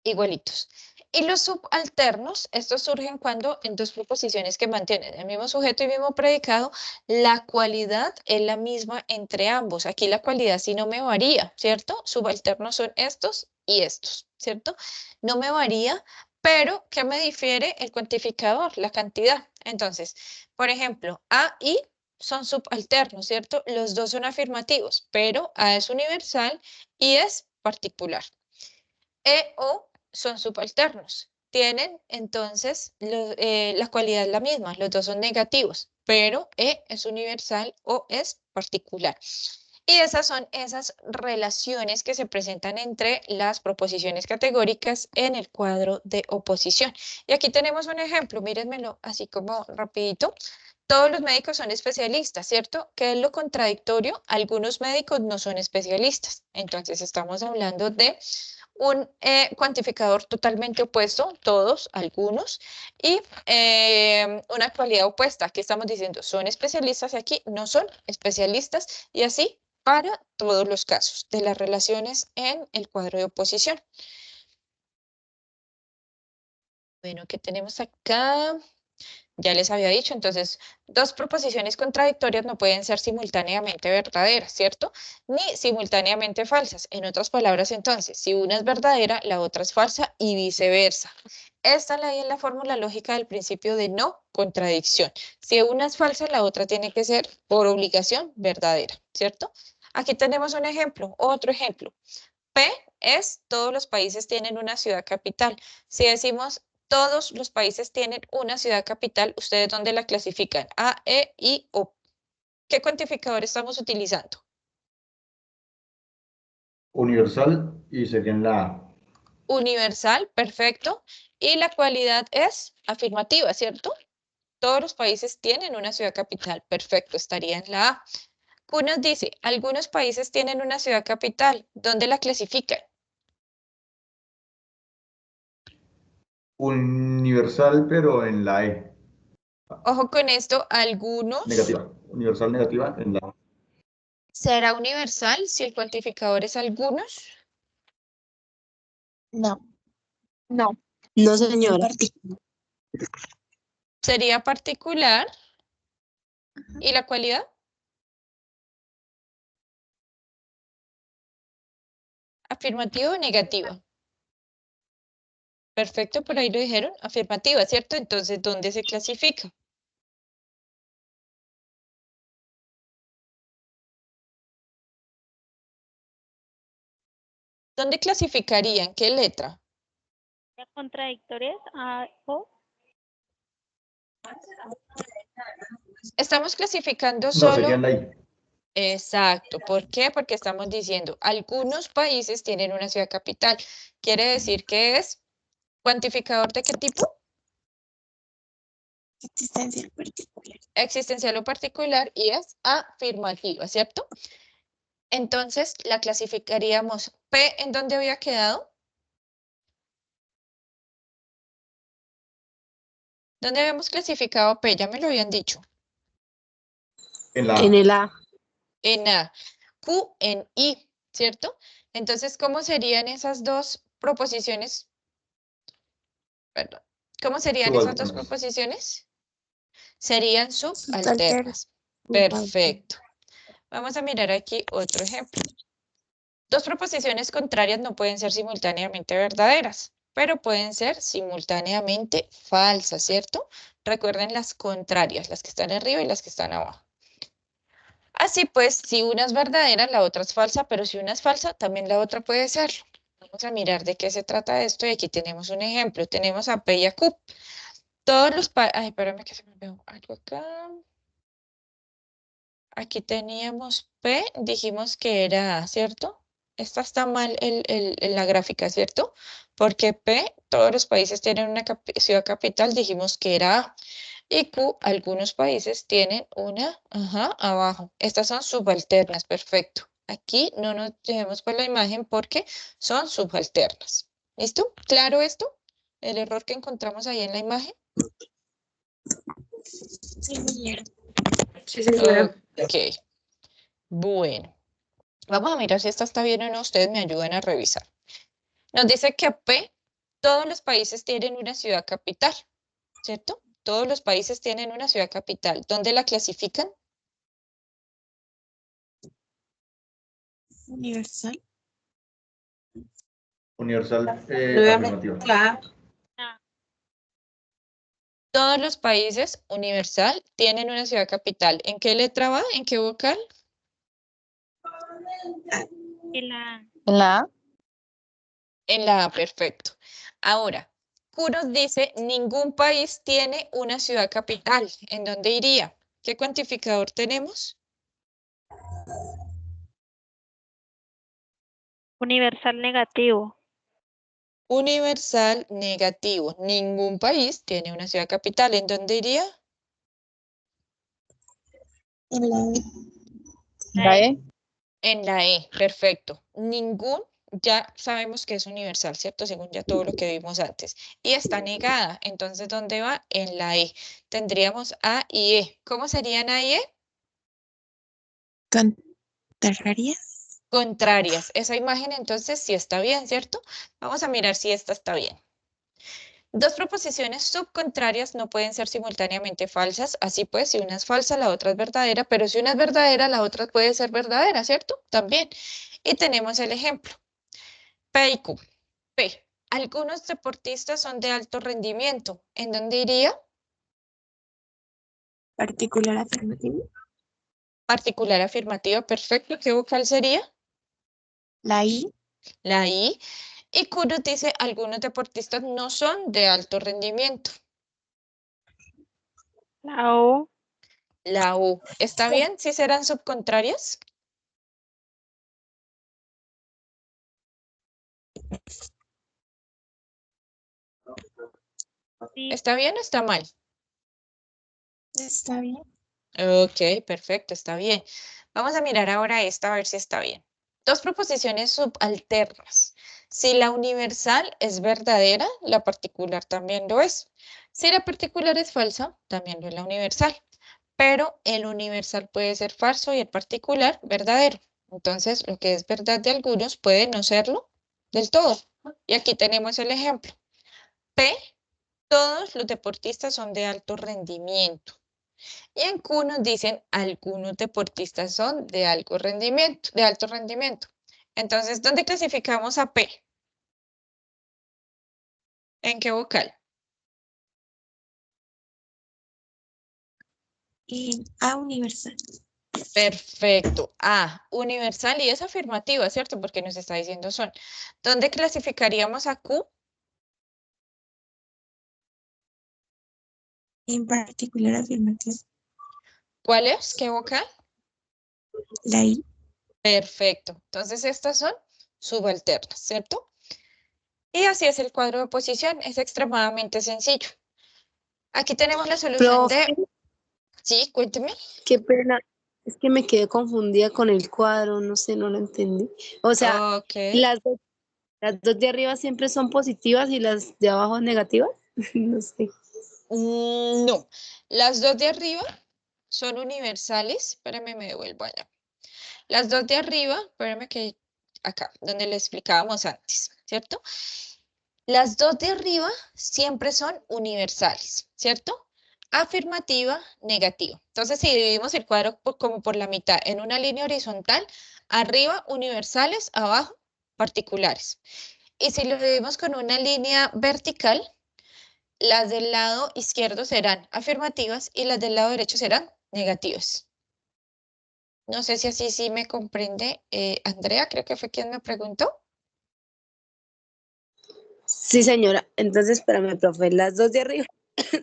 igualitos. Y los subalternos, estos surgen cuando en dos proposiciones que mantienen el mismo sujeto y mismo predicado, la cualidad es la misma entre ambos. Aquí la cualidad sí no me varía, ¿cierto? Subalternos son estos y estos, ¿cierto? No me varía, pero ¿qué me difiere el cuantificador? La cantidad. Entonces, por ejemplo, A y son subalternos, ¿cierto? Los dos son afirmativos, pero A es universal y es particular. E o son subalternos. Tienen entonces la cualidad es la misma, los dos son negativos, pero E es universal o es particular. Y esas son esas relaciones que se presentan entre las proposiciones categóricas en el cuadro de oposición. Y aquí tenemos un ejemplo, mírenmelo así como rapidito. Todos los médicos son especialistas, ¿cierto? ¿Qué es lo contradictorio? Algunos médicos no son especialistas. Entonces estamos hablando de un cuantificador totalmente opuesto, todos, algunos, y una cualidad opuesta. Aquí estamos diciendo, son especialistas y aquí no son especialistas, y así para todos los casos de las relaciones en el cuadro de oposición. Bueno, ¿qué tenemos acá? Ya les había dicho, entonces, dos proposiciones contradictorias no pueden ser simultáneamente verdaderas, ¿cierto? Ni simultáneamente falsas. En otras palabras, entonces, si una es verdadera, la otra es falsa y viceversa. Esta ley es la fórmula lógica del principio de no contradicción. Si una es falsa, la otra tiene que ser, por obligación, verdadera, ¿cierto? Aquí tenemos un ejemplo, otro ejemplo. P es todos los países tienen una ciudad capital. Si decimos todos los países tienen una ciudad capital, ¿ustedes dónde la clasifican? A, E, I, O. ¿Qué cuantificador estamos utilizando? Universal y sería en la A. Universal, perfecto. Y la cualidad es afirmativa, ¿cierto? Todos los países tienen una ciudad capital, perfecto, estaría en la A. Q nos dice, algunos países tienen una ciudad capital, ¿dónde la clasifican? Universal, pero en la E. Ojo con esto, algunos. Negativa. Universal negativa en la A. ¿Será universal si el cuantificador es algunos? No, no, no, señora. ¿Sería particular? ¿Y la cualidad? ¿Afirmativa o negativa? Perfecto, por ahí lo dijeron, afirmativa, ¿cierto? Entonces, ¿dónde se clasifica? ¿Dónde clasificarían? ¿Qué letra? Contradictorias A, O. Estamos clasificando No, sería solo... en la I. Exacto. ¿Por qué? Porque estamos diciendo, algunos países tienen una ciudad capital. Quiere decir que es cuantificador de qué tipo? Existencial particular. Existencial o particular y es afirmativa, ¿cierto? Entonces, la clasificaríamos P, ¿en dónde había quedado? ¿Dónde habíamos clasificado P? Ya me lo habían dicho. En la En A. el A. En A. Q en I, ¿cierto? Entonces, ¿cómo serían esas dos proposiciones? Perdón. ¿Cómo serían esas dos Subalternas. proposiciones? Serían Subalternas. subalternas. Perfecto. Vamos a mirar aquí otro ejemplo. Dos proposiciones contrarias no pueden ser simultáneamente verdaderas, pero pueden ser simultáneamente falsas, ¿cierto? Recuerden las contrarias, las que están arriba y las que están abajo. Así pues, si una es verdadera, la otra es falsa, pero si una es falsa, también la otra puede serlo. Vamos a mirar de qué se trata esto y aquí tenemos un ejemplo. Tenemos a P y a Q. Todos los Ay, espérame que se me olvidó algo acá. Aquí teníamos P, dijimos que era A, ¿cierto? esta está mal en la gráfica, ¿cierto? Porque P, todos los países tienen una ciudad capital, dijimos que era A. Y Q, algunos países tienen una, ajá, abajo. Estas son subalternas, perfecto. Aquí no nos llevemos por la imagen porque son subalternas. ¿Listo? ¿Claro esto? El error que encontramos ahí en la imagen. Sí, señora. Sí, señora. Ok, bueno. Vamos a mirar si esta está bien o no. Ustedes me ayudan a revisar. Nos dice que P, todos los países tienen una ciudad capital, ¿cierto? Todos los países tienen una ciudad capital. ¿Dónde la clasifican? Universal. Universal Nuevamente, afirmativa. la Todos los países universal tienen una ciudad capital. ¿En qué letra va? ¿En qué vocal? Y la La A. En la A, perfecto. Ahora, Q nos dice, ningún país tiene una ciudad capital. ¿En dónde iría? ¿Qué cuantificador tenemos? universal negativo. Universal negativo. Ningún país tiene una ciudad capital. ¿En dónde iría? en la La E. En la E, perfecto. Ningún, ya sabemos que es universal, ¿cierto? Según ya todo lo que vimos antes. Y está negada, entonces, ¿dónde va? En la E. Tendríamos A y E. ¿Cómo serían A y E? contraria. Contrarias. Esa imagen entonces sí está bien, ¿cierto? Vamos a mirar si esta está bien. Dos proposiciones subcontrarias no pueden ser simultáneamente falsas. Así pues, si una es falsa, la otra es verdadera, pero si una es verdadera, la otra puede ser verdadera, ¿cierto? También. Y tenemos el ejemplo. P y Q. P. Algunos deportistas son de alto rendimiento. ¿En dónde iría? Particular afirmativo. Particular afirmativa, perfecto. ¿Qué vocal sería? La I. La I. Y Q nos dice, algunos deportistas no son de alto rendimiento. La O. La U. ¿Está bien si serán subcontrarias? Sí. ¿Está bien o está mal? Está bien. Ok, perfecto, está bien. Vamos a mirar ahora esta a ver si está bien. Dos proposiciones subalternas. Si la universal es verdadera, la particular también lo es. Si la particular es falsa, también lo es la universal. Pero el universal puede ser falso y el particular verdadero. Entonces, lo que es verdad de algunos puede no serlo del todo. Y aquí tenemos el ejemplo. P, todos los deportistas son de alto rendimiento. Y en Q nos dicen algunos deportistas son de alto rendimiento, de alto rendimiento. Entonces, ¿dónde clasificamos a P? ¿En qué vocal? En A universal. Perfecto. A, universal y es afirmativa, ¿cierto? Porque nos está diciendo son. ¿Dónde clasificaríamos a Q? En particular afirmativo. ¿Cuál es? ¿Qué vocal? La I. Perfecto. Entonces, estas son subalternas, ¿cierto? Y así es el cuadro de oposición. Es extremadamente sencillo. Aquí tenemos la solución Profe, de... Sí, cuénteme. qué pena. Es que me quedé confundida con el cuadro, no sé, no lo entendí. O sea, Ok. las dos de arriba siempre son positivas y las de abajo negativas. No sé. No, las dos de arriba son universales. Espérame, me devuelvo allá. Las dos de arriba, espérame que acá, donde le explicábamos antes, ¿cierto? Las dos de arriba siempre son universales, ¿cierto? Afirmativa, negativa. Entonces, si dividimos el cuadro como por la mitad en una línea horizontal, arriba universales, abajo particulares. Y si lo dividimos con una línea vertical, las del lado izquierdo serán afirmativas y las del lado derecho serán negativas. No sé si así sí me comprende. Andrea, creo que fue quien me preguntó. Sí, señora. Entonces, espérame, profe. Las dos de arriba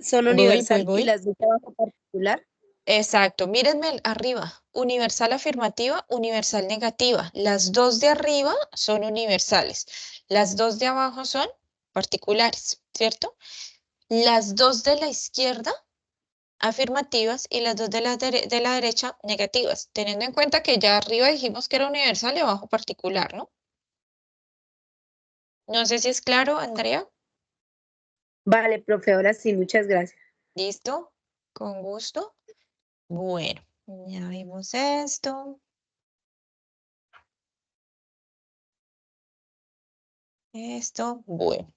son Voy, voy, universal y voy. las de abajo particular. Exacto, mírenme arriba. Universal afirmativa, universal negativa. Las dos de arriba son universales. Las dos de abajo son particulares, ¿cierto? Las dos de la izquierda afirmativas y las dos de de la derecha negativas, teniendo en cuenta que ya arriba dijimos que era universal y abajo particular, ¿no? No sé si es claro, Andrea. Vale, profe, ahora sí, muchas gracias. ¿Listo? Con gusto. Bueno, ya vimos esto. Esto, bueno.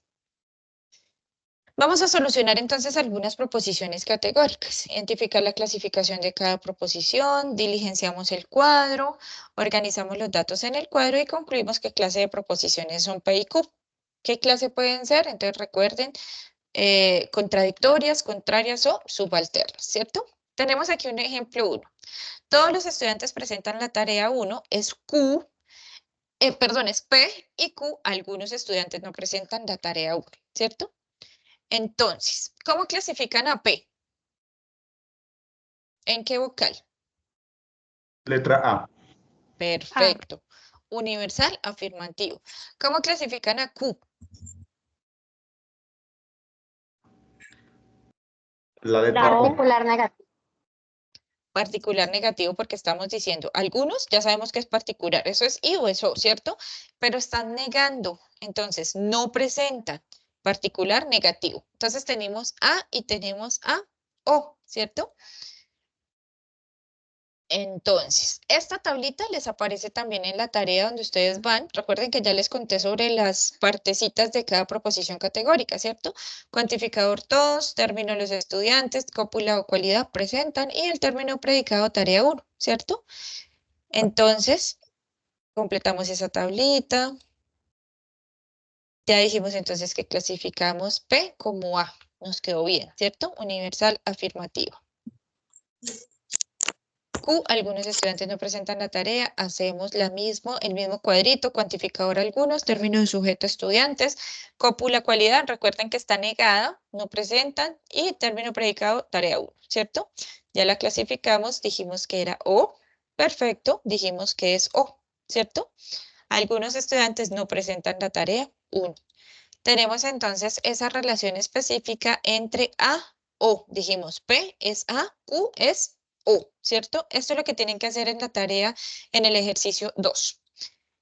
Vamos a solucionar entonces algunas proposiciones categóricas. Identificar la clasificación de cada proposición, diligenciamos el cuadro, organizamos los datos en el cuadro y concluimos qué clase de proposiciones son P y Q. ¿Qué clase pueden ser? Entonces recuerden, contradictorias, contrarias o subalternas, ¿cierto? Tenemos aquí un ejemplo 1. Todos los estudiantes presentan la tarea 1, es Q, perdón, es P y Q. Algunos estudiantes no presentan la tarea 1, ¿cierto? Entonces, ¿cómo clasifican a P? ¿En qué vocal? Letra A. Perfecto. Universal, afirmativo. ¿Cómo clasifican a Q? La letra O. Particular negativo. Particular, negativo, porque estamos diciendo, algunos ya sabemos que es particular, eso es I o es O, ¿cierto? Pero están negando, entonces no presentan. Particular, negativo. Entonces tenemos A y tenemos a O, ¿cierto? Entonces, esta tablita les aparece también en la tarea donde ustedes van. Recuerden que ya les conté sobre las partecitas de cada proposición categórica, ¿cierto? Cuantificador todos, término los estudiantes, cópula o cualidad presentan y el término predicado tarea 1, ¿cierto? Entonces, completamos esa tablita. Ya dijimos entonces que clasificamos P como A. Nos quedó bien, ¿cierto? Universal afirmativo. Q, algunos estudiantes no presentan la tarea, hacemos el mismo cuadrito, cuantificador algunos, término de sujeto estudiantes, cópula cualidad, recuerden que está negada, no presentan, y término predicado tarea 1, ¿cierto? Ya la clasificamos, dijimos que era O, perfecto, dijimos que es O, ¿cierto? Algunos estudiantes no presentan la tarea 1. Tenemos entonces esa relación específica entre A, O. Dijimos P es A, Q es O, ¿cierto? Esto es lo que tienen que hacer en la tarea en el ejercicio 2.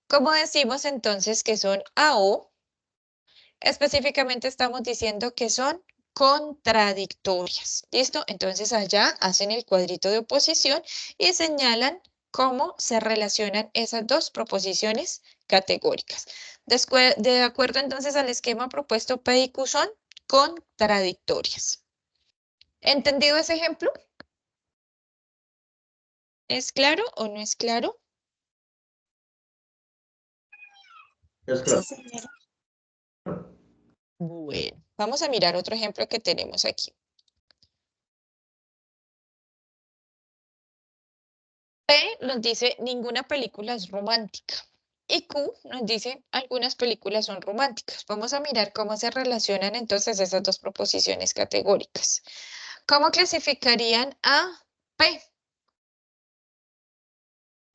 ¿Cómo decimos entonces que son A, O? Específicamente estamos diciendo que son contradictorias. ¿Listo? Entonces allá hacen el cuadrito de oposición y señalan cómo se relacionan esas dos proposiciones categóricas. De acuerdo entonces al esquema propuesto, P y Q son contradictorias. ¿Entendido ese ejemplo? ¿Es claro o no es claro? Es Sí, claro. señora. Bueno, vamos a mirar otro ejemplo que tenemos aquí. P nos dice ninguna película es romántica. Y Q nos dice algunas películas son románticas. Vamos a mirar cómo se relacionan entonces esas dos proposiciones categóricas. ¿Cómo clasificarían a P?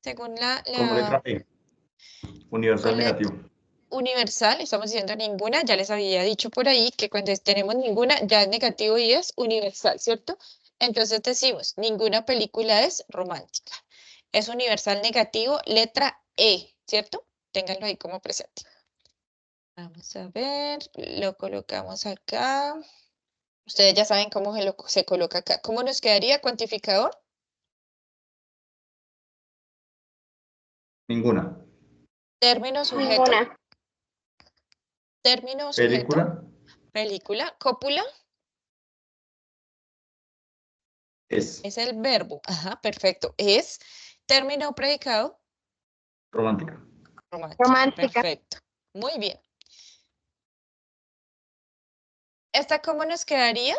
Según Como letra E. Universal con negativo. universal, estamos diciendo ninguna, ya les había dicho por ahí que cuando tenemos ninguna ya es negativo y es universal, ¿cierto? Entonces decimos, ninguna película es romántica. Es universal negativo, letra E, ¿cierto? Ténganlo ahí como presente. Vamos a ver, lo colocamos acá. Ustedes ya saben cómo se coloca acá. ¿Cómo nos quedaría cuantificador? Ninguna. Término sujeto. Ninguna. Término sujeto. Película. Película. Cópula Es es el verbo. Ajá, perfecto. Es término predicado romántica. romántica. Romántica. Perfecto. Muy bien. ¿Esta cómo nos quedaría?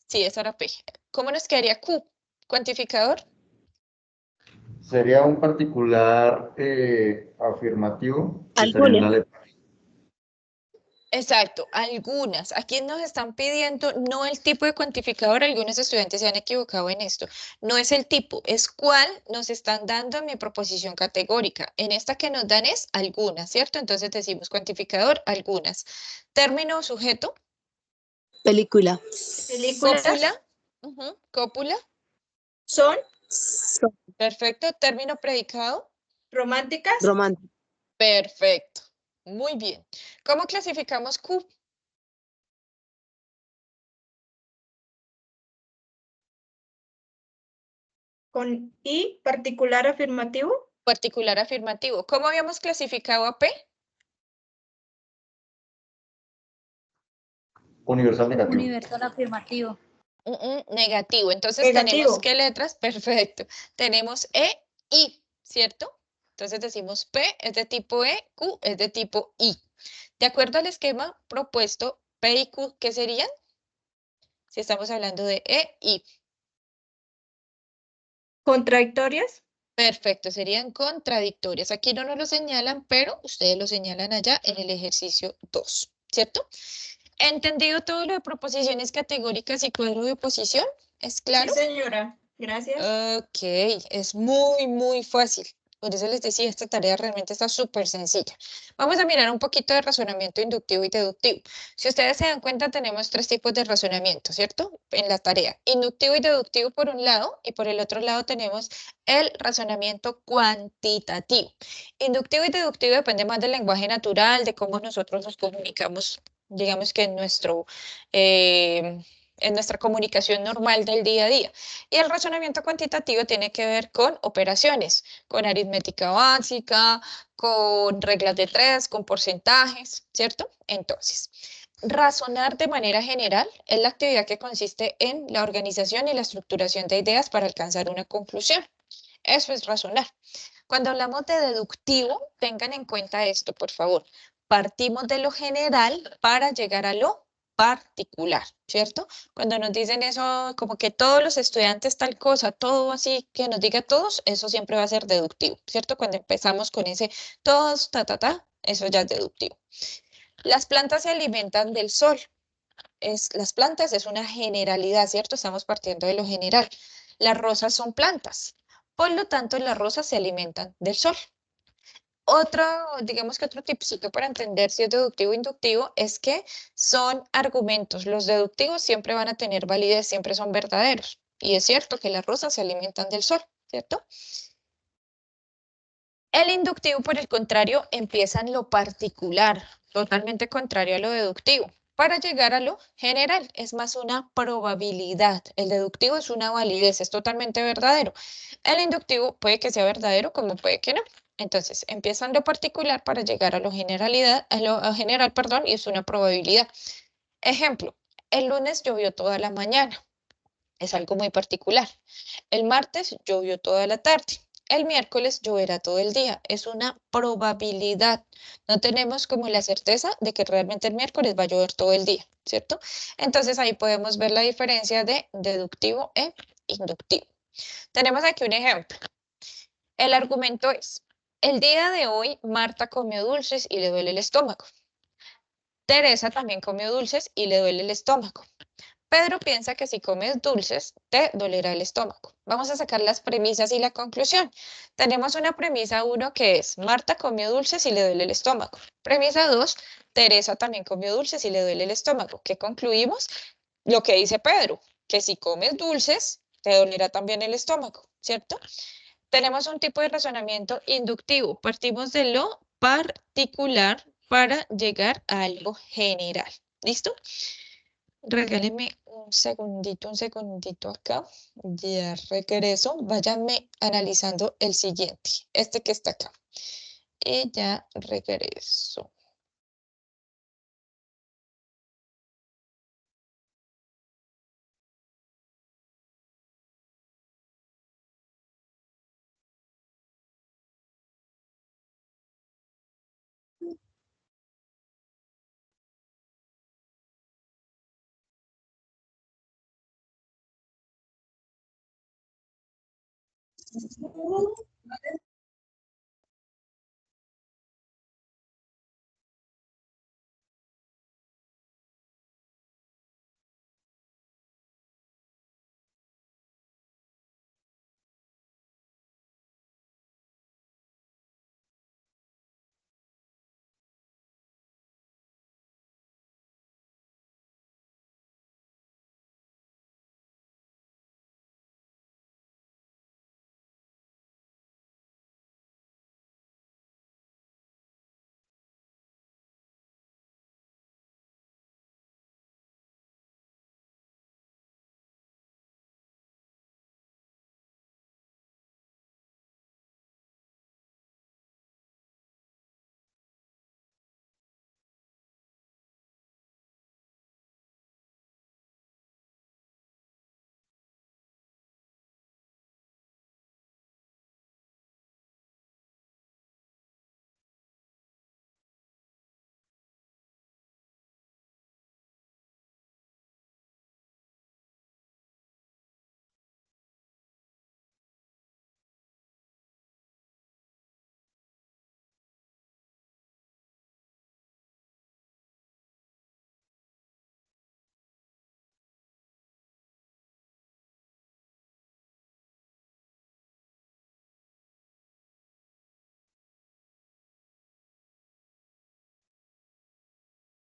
Sí, esa era P. ¿Cómo nos quedaría Q? Cuantificador. Sería un particular afirmativo que estaría en la Algunos. letra. Exacto, algunas. Aquí nos están pidiendo no el tipo de cuantificador, algunos estudiantes se han equivocado en esto. No es el tipo, es cuál nos están dando en mi proposición categórica. En esta que nos dan es algunas, ¿cierto? Entonces decimos cuantificador, algunas. Término sujeto, Película. Películas cópula, cópula, son perfecto. Término predicado, románticas Romántico. perfecto. Muy bien. ¿Cómo clasificamos Q? con I, particular afirmativo, Particular afirmativo. ¿Cómo habíamos clasificado a P? Universal negativo. Universal afirmativo. Negativo. Entonces tenemos negativo. ¿qué letras? Perfecto. Tenemos E, I, ¿cierto? Entonces decimos P es de tipo E, Q es de tipo I. De acuerdo al esquema propuesto, P y Q, ¿qué serían? Si estamos hablando de E, I. Contradictorias, Perfecto, serían contradictorias. Aquí no nos lo señalan, pero ustedes lo señalan allá en el ejercicio 2, ¿cierto? ¿Entendido todo lo de proposiciones categóricas y cuadro de oposición? ¿Es sí claro? señora, gracias. Ok, es muy, muy fácil. Por eso les decía, esta tarea realmente está súper sencilla. Vamos a mirar un poquito de razonamiento inductivo y deductivo. Si ustedes se dan cuenta, tenemos tres tipos de razonamiento, ¿cierto? En la tarea. Inductivo y deductivo por un lado, y por el otro lado tenemos el razonamiento cuantitativo. Inductivo y deductivo depende más del lenguaje natural, de cómo nosotros nos comunicamos, digamos que en nuestra comunicación normal del día a día. Y el razonamiento cuantitativo tiene que ver con operaciones, con aritmética básica, con reglas de tres, con porcentajes, ¿cierto? Entonces, razonar de manera general es la actividad que consiste en la organización y la estructuración de ideas para alcanzar una conclusión. Eso es razonar. Cuando hablamos de deductivo, tengan en cuenta esto, por favor. Partimos de lo general para llegar a lo particular, ¿cierto? Cuando nos dicen eso, como que todos los estudiantes tal cosa, todo así, que nos diga todos, eso siempre va a ser deductivo, ¿cierto? Cuando empezamos con ese todos, eso ya es deductivo. Las plantas se alimentan del sol. Las plantas es una generalidad, ¿cierto? Estamos partiendo de lo general. Las rosas son plantas. Por lo tanto, las rosas se alimentan del sol. Digamos que otro tipcito para entender si es deductivo o inductivo es que son argumentos. Los deductivos siempre van a tener validez, siempre son verdaderos. Y es cierto que las rosas se alimentan del sol, ¿cierto? El inductivo, por el contrario, empieza en lo particular, totalmente contrario a lo deductivo. Para llegar a lo general, es más una probabilidad. El deductivo es una validez, es totalmente verdadero. El inductivo puede que sea verdadero como puede que no. Entonces, empieza en lo particular para llegar a lo general, perdón, y es una probabilidad. Ejemplo, el lunes llovió toda la mañana. Es algo muy particular. El martes llovió toda la tarde. El miércoles lloverá todo el día. Es una probabilidad. No tenemos como la certeza de que realmente el miércoles va a llover todo el día, ¿cierto? Entonces ahí podemos ver la diferencia de deductivo e inductivo. Tenemos aquí un ejemplo. El argumento es, el día de hoy Marta comió dulces y le duele el estómago. Teresa también comió dulces y le duele el estómago. Pedro piensa que si comes dulces, te dolerá el estómago. Vamos a sacar las premisas y la conclusión. Tenemos una premisa 1 que es, Marta comió dulces y le duele el estómago. Premisa 2, Teresa también comió dulces y le duele el estómago. ¿Qué concluimos? Lo que dice Pedro, que si comes dulces, te dolerá también el estómago, ¿cierto? Tenemos un tipo de razonamiento inductivo. Partimos de lo particular para llegar a algo general. ¿Listo? Regálenme un segundito acá. Ya regreso. Váyanme analizando el siguiente, este que está acá. Y ya regreso.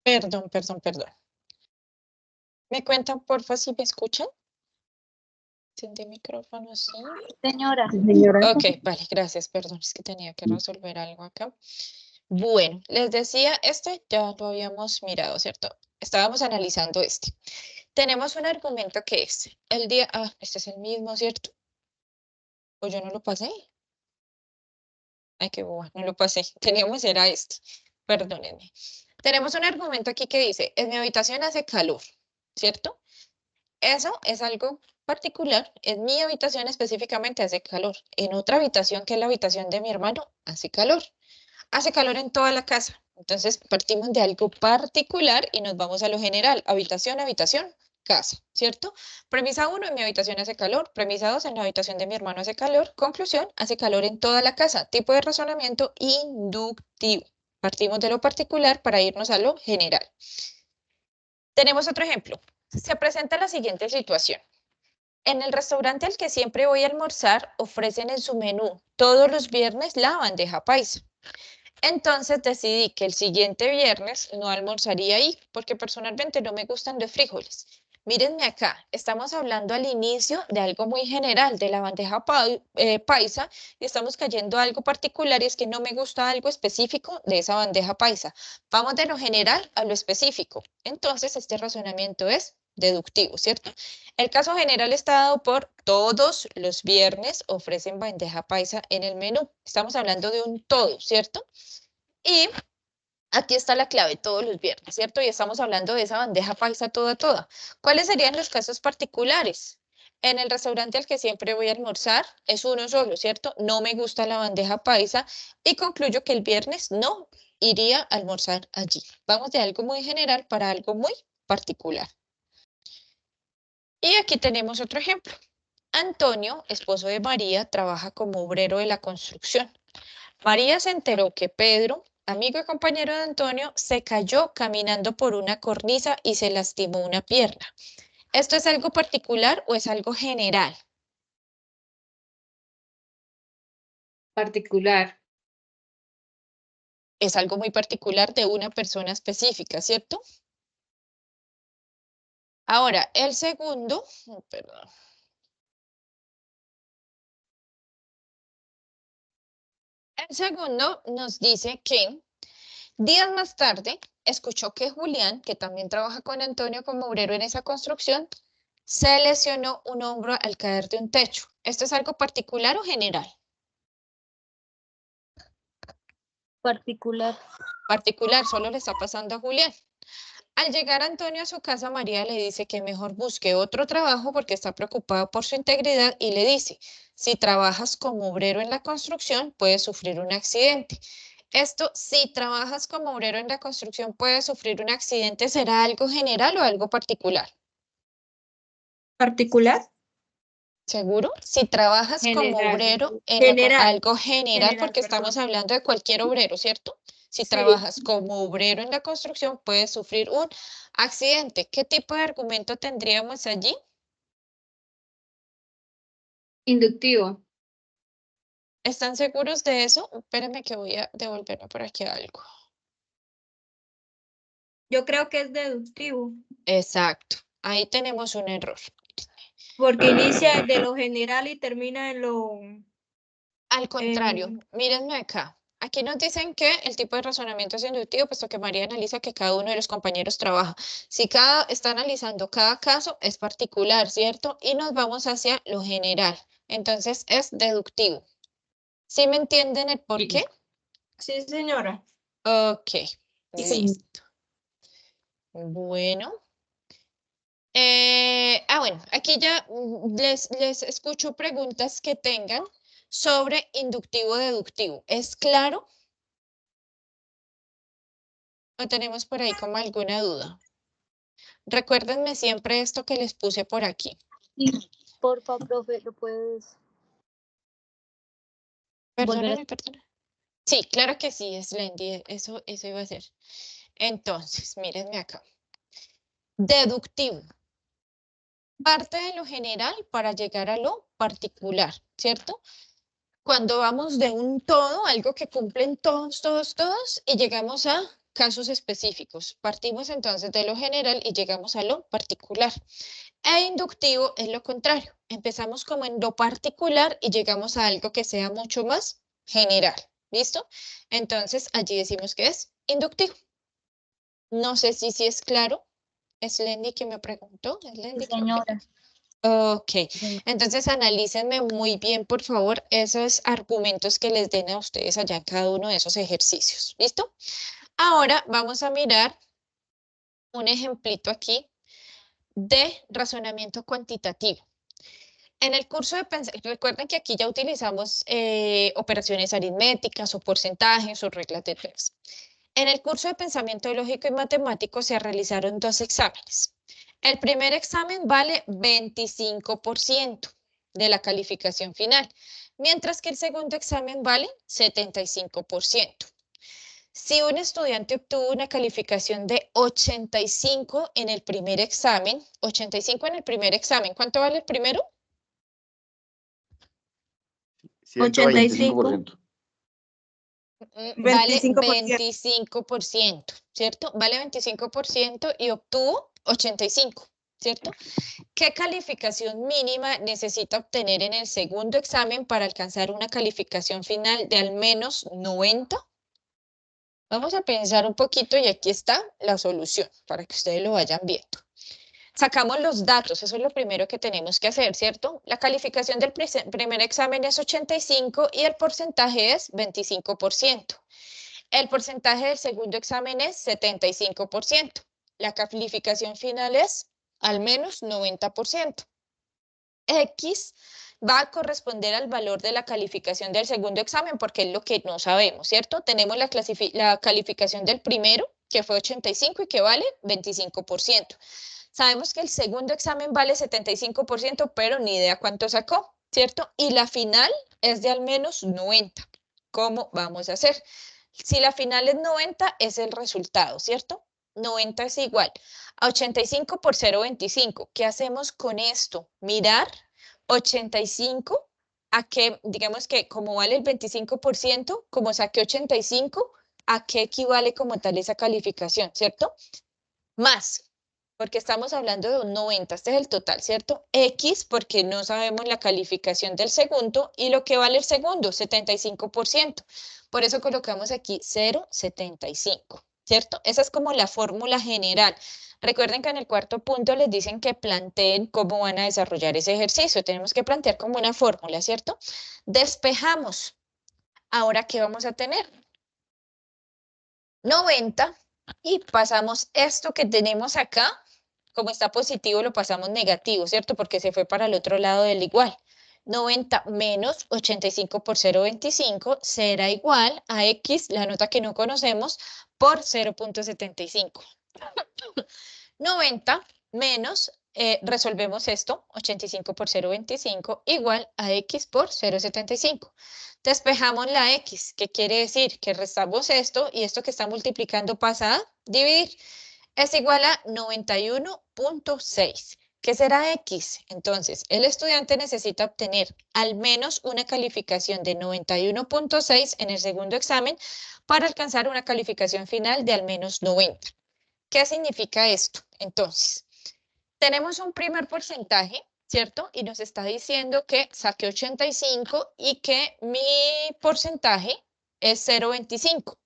Perdón, perdón, perdón. ¿Me cuentan, porfa, si me escuchan? Encendí micrófono, sí. Señora. Señora. Ok, vale, gracias, perdón, es que tenía que resolver algo acá. Bueno, les decía, este ya lo habíamos mirado, ¿cierto? Estábamos analizando este. Tenemos un argumento que es el día, este es el mismo, ¿cierto? ¿O yo no lo pasé? Ay, qué boba, no lo pasé. Teníamos, era este, perdónenme. Tenemos un argumento aquí que dice, en mi habitación hace calor, ¿cierto? Eso es algo particular. En mi habitación específicamente hace calor. En otra habitación, que es la habitación de mi hermano, hace calor. Hace calor en toda la casa. Entonces partimos de algo particular y nos vamos a lo general. Habitación, habitación, casa, ¿cierto? Premisa 1, en mi habitación hace calor. Premisa 2, en la habitación de mi hermano hace calor. Conclusión, hace calor en toda la casa. Tipo de razonamiento inductivo. Partimos de lo particular para irnos a lo general. Tenemos otro ejemplo. Se presenta la siguiente situación. En el restaurante al que siempre voy a almorzar, ofrecen en su menú todos los viernes la bandeja paisa. Entonces decidí que el siguiente viernes no almorzaría ahí, porque personalmente no me gustan los frijoles. Mírenme acá, estamos hablando al inicio de algo muy general, de la bandeja paisa, y estamos cayendo a algo particular, y es que no me gusta algo específico de esa bandeja paisa. Vamos de lo general a lo específico. Entonces, este razonamiento es deductivo, ¿cierto? El caso general está dado por todos los viernes ofrecen bandeja paisa en el menú. Estamos hablando de un todo, ¿cierto? Y aquí está la clave, todos los viernes, ¿cierto? Y estamos hablando de esa bandeja paisa toda. ¿Cuáles serían los casos particulares? En el restaurante al que siempre voy a almorzar es uno solo, ¿cierto? No me gusta la bandeja paisa y concluyo que el viernes no iría a almorzar allí. Vamos de algo muy general para algo muy particular. Y aquí tenemos otro ejemplo. Antonio, esposo de María, trabaja como obrero de la construcción. María se enteró que Pedro, amigo y compañero de Antonio, se cayó caminando por una cornisa y se lastimó una pierna. ¿Esto es algo particular o es algo general? Particular. Es algo muy particular de una persona específica, ¿cierto? Ahora, el segundo, perdón. El segundo nos dice que días más tarde escuchó que Julián, que también trabaja con Antonio como obrero en esa construcción, se lesionó un hombro al caer de un techo. ¿Esto es algo particular o general? Particular. Particular, solo le está pasando a Julián. Al llegar Antonio a su casa, María le dice que mejor busque otro trabajo porque está preocupado por su integridad y le dice, si trabajas como obrero en la construcción, puedes sufrir un accidente. Esto, si trabajas como obrero en la construcción, puedes sufrir un accidente, ¿será algo general o algo particular? ¿Particular? ¿Seguro? Si trabajas como General. obrero en General. algo general, General, porque estamos hablando de cualquier obrero, ¿cierto? Si Sí. trabajas como obrero en la construcción, puedes sufrir un accidente. ¿Qué tipo de argumento tendríamos allí? Inductivo. ¿Están seguros de eso? Espérenme que voy a devolverme por aquí algo. Yo creo que es deductivo, Exacto. Ahí tenemos un error. porque inicia de lo general y termina en lo... Al contrario, mírenme acá. Aquí nos dicen que el tipo de razonamiento es inductivo, puesto que María analiza que cada uno de los compañeros trabaja. Si está analizando cada caso, es particular, ¿cierto? Y nos vamos hacia lo general. Entonces, es deductivo. ¿Sí me entienden el por qué? Sí, señora. Ok, Sí. listo. Bueno. Bueno, aquí ya les escucho preguntas que tengan sobre inductivo-deductivo. ¿Es claro? ¿O tenemos por ahí como alguna duda? Recuérdenme siempre esto que les puse por aquí. Sí, porfa, profe, lo puedes. Perdóname. Sí, claro que sí, Slendy, eso iba a ser. Entonces, mírenme acá. Deductivo. Parte de lo general para llegar a lo particular, ¿cierto? Cuando vamos de un todo, algo que cumplen todos, y llegamos a casos específicos. Partimos entonces de lo general y llegamos a lo particular. E inductivo es lo contrario. Empezamos como en lo particular y llegamos a algo que sea mucho más general. ¿Listo? Entonces allí decimos que es inductivo. No sé si es claro. Es Lendy que me preguntó. ¿Es Lendy? Creo que Señora. Ok, entonces analícenme muy bien, por favor, esos argumentos que les den a ustedes allá en cada uno de esos ejercicios. ¿Listo? Ahora vamos a mirar un ejemplito aquí de razonamiento cuantitativo. En el curso de pensamiento, recuerden que aquí ya utilizamos operaciones aritméticas o porcentajes o reglas de tres. En el curso de pensamiento lógico y matemático se realizaron 2 exámenes. El primer examen vale 25% de la calificación final, mientras que el segundo examen vale 75%. Si un estudiante obtuvo una calificación de 85 en el primer examen, 85 en el primer examen, ¿cuánto vale el primero? 125%. Vale 25%. 25%, ¿cierto? Vale 25% y obtuvo 85, ¿cierto? ¿Qué calificación mínima necesita obtener en el segundo examen para alcanzar una calificación final de al menos 90? Vamos a pensar un poquito y aquí está la solución para que ustedes lo vayan viendo. Sacamos los datos, eso es lo primero que tenemos que hacer, ¿cierto? La calificación del primer examen es 85 y el porcentaje es 25%. El porcentaje del segundo examen es 75%. La calificación final es al menos 90%. X va a corresponder al valor de la calificación del segundo examen porque es lo que no sabemos, ¿cierto? Tenemos la calificación del primero, que fue 85 y que vale 25%. Sabemos que el segundo examen vale 75%, pero ni idea cuánto sacó, ¿cierto? Y la final es de al menos 90. ¿Cómo vamos a hacer? Si la final es 90, es el resultado, ¿cierto? 90 es igual a 85 por 0,25. ¿Qué hacemos con esto? Mirar 85 a que, digamos que como vale el 25%, como saqué 85, ¿a qué equivale como tal esa calificación, ¿cierto? Más, porque estamos hablando de un 90, este es el total, ¿cierto? X, porque no sabemos la calificación del segundo, y lo que vale el segundo, 75%. Por eso colocamos aquí 0,75, ¿cierto? Esa es como la fórmula general. Recuerden que en el cuarto punto les dicen que planteen cómo van a desarrollar ese ejercicio. Tenemos que plantear como una fórmula, ¿cierto? Despejamos. Ahora, ¿qué vamos a tener? 90, y pasamos esto que tenemos acá, como está positivo, lo pasamos negativo, ¿cierto? Porque se fue para el otro lado del igual. 90 menos 85 por 0,25 será igual a X, la nota que no conocemos, por 0,75. 90 menos, resolvemos esto, 85 por 0,25 igual a X por 0,75. Despejamos la X, que quiere decir que restamos esto y esto que está multiplicando pasa a dividir. Es igual a 91.6. ¿Qué será X? Entonces, el estudiante necesita obtener al menos una calificación de 91.6 en el segundo examen para alcanzar una calificación final de al menos 90. ¿Qué significa esto? Entonces, tenemos un primer porcentaje, ¿cierto? Y nos está diciendo que saqué 85 y que mi porcentaje es 0,25.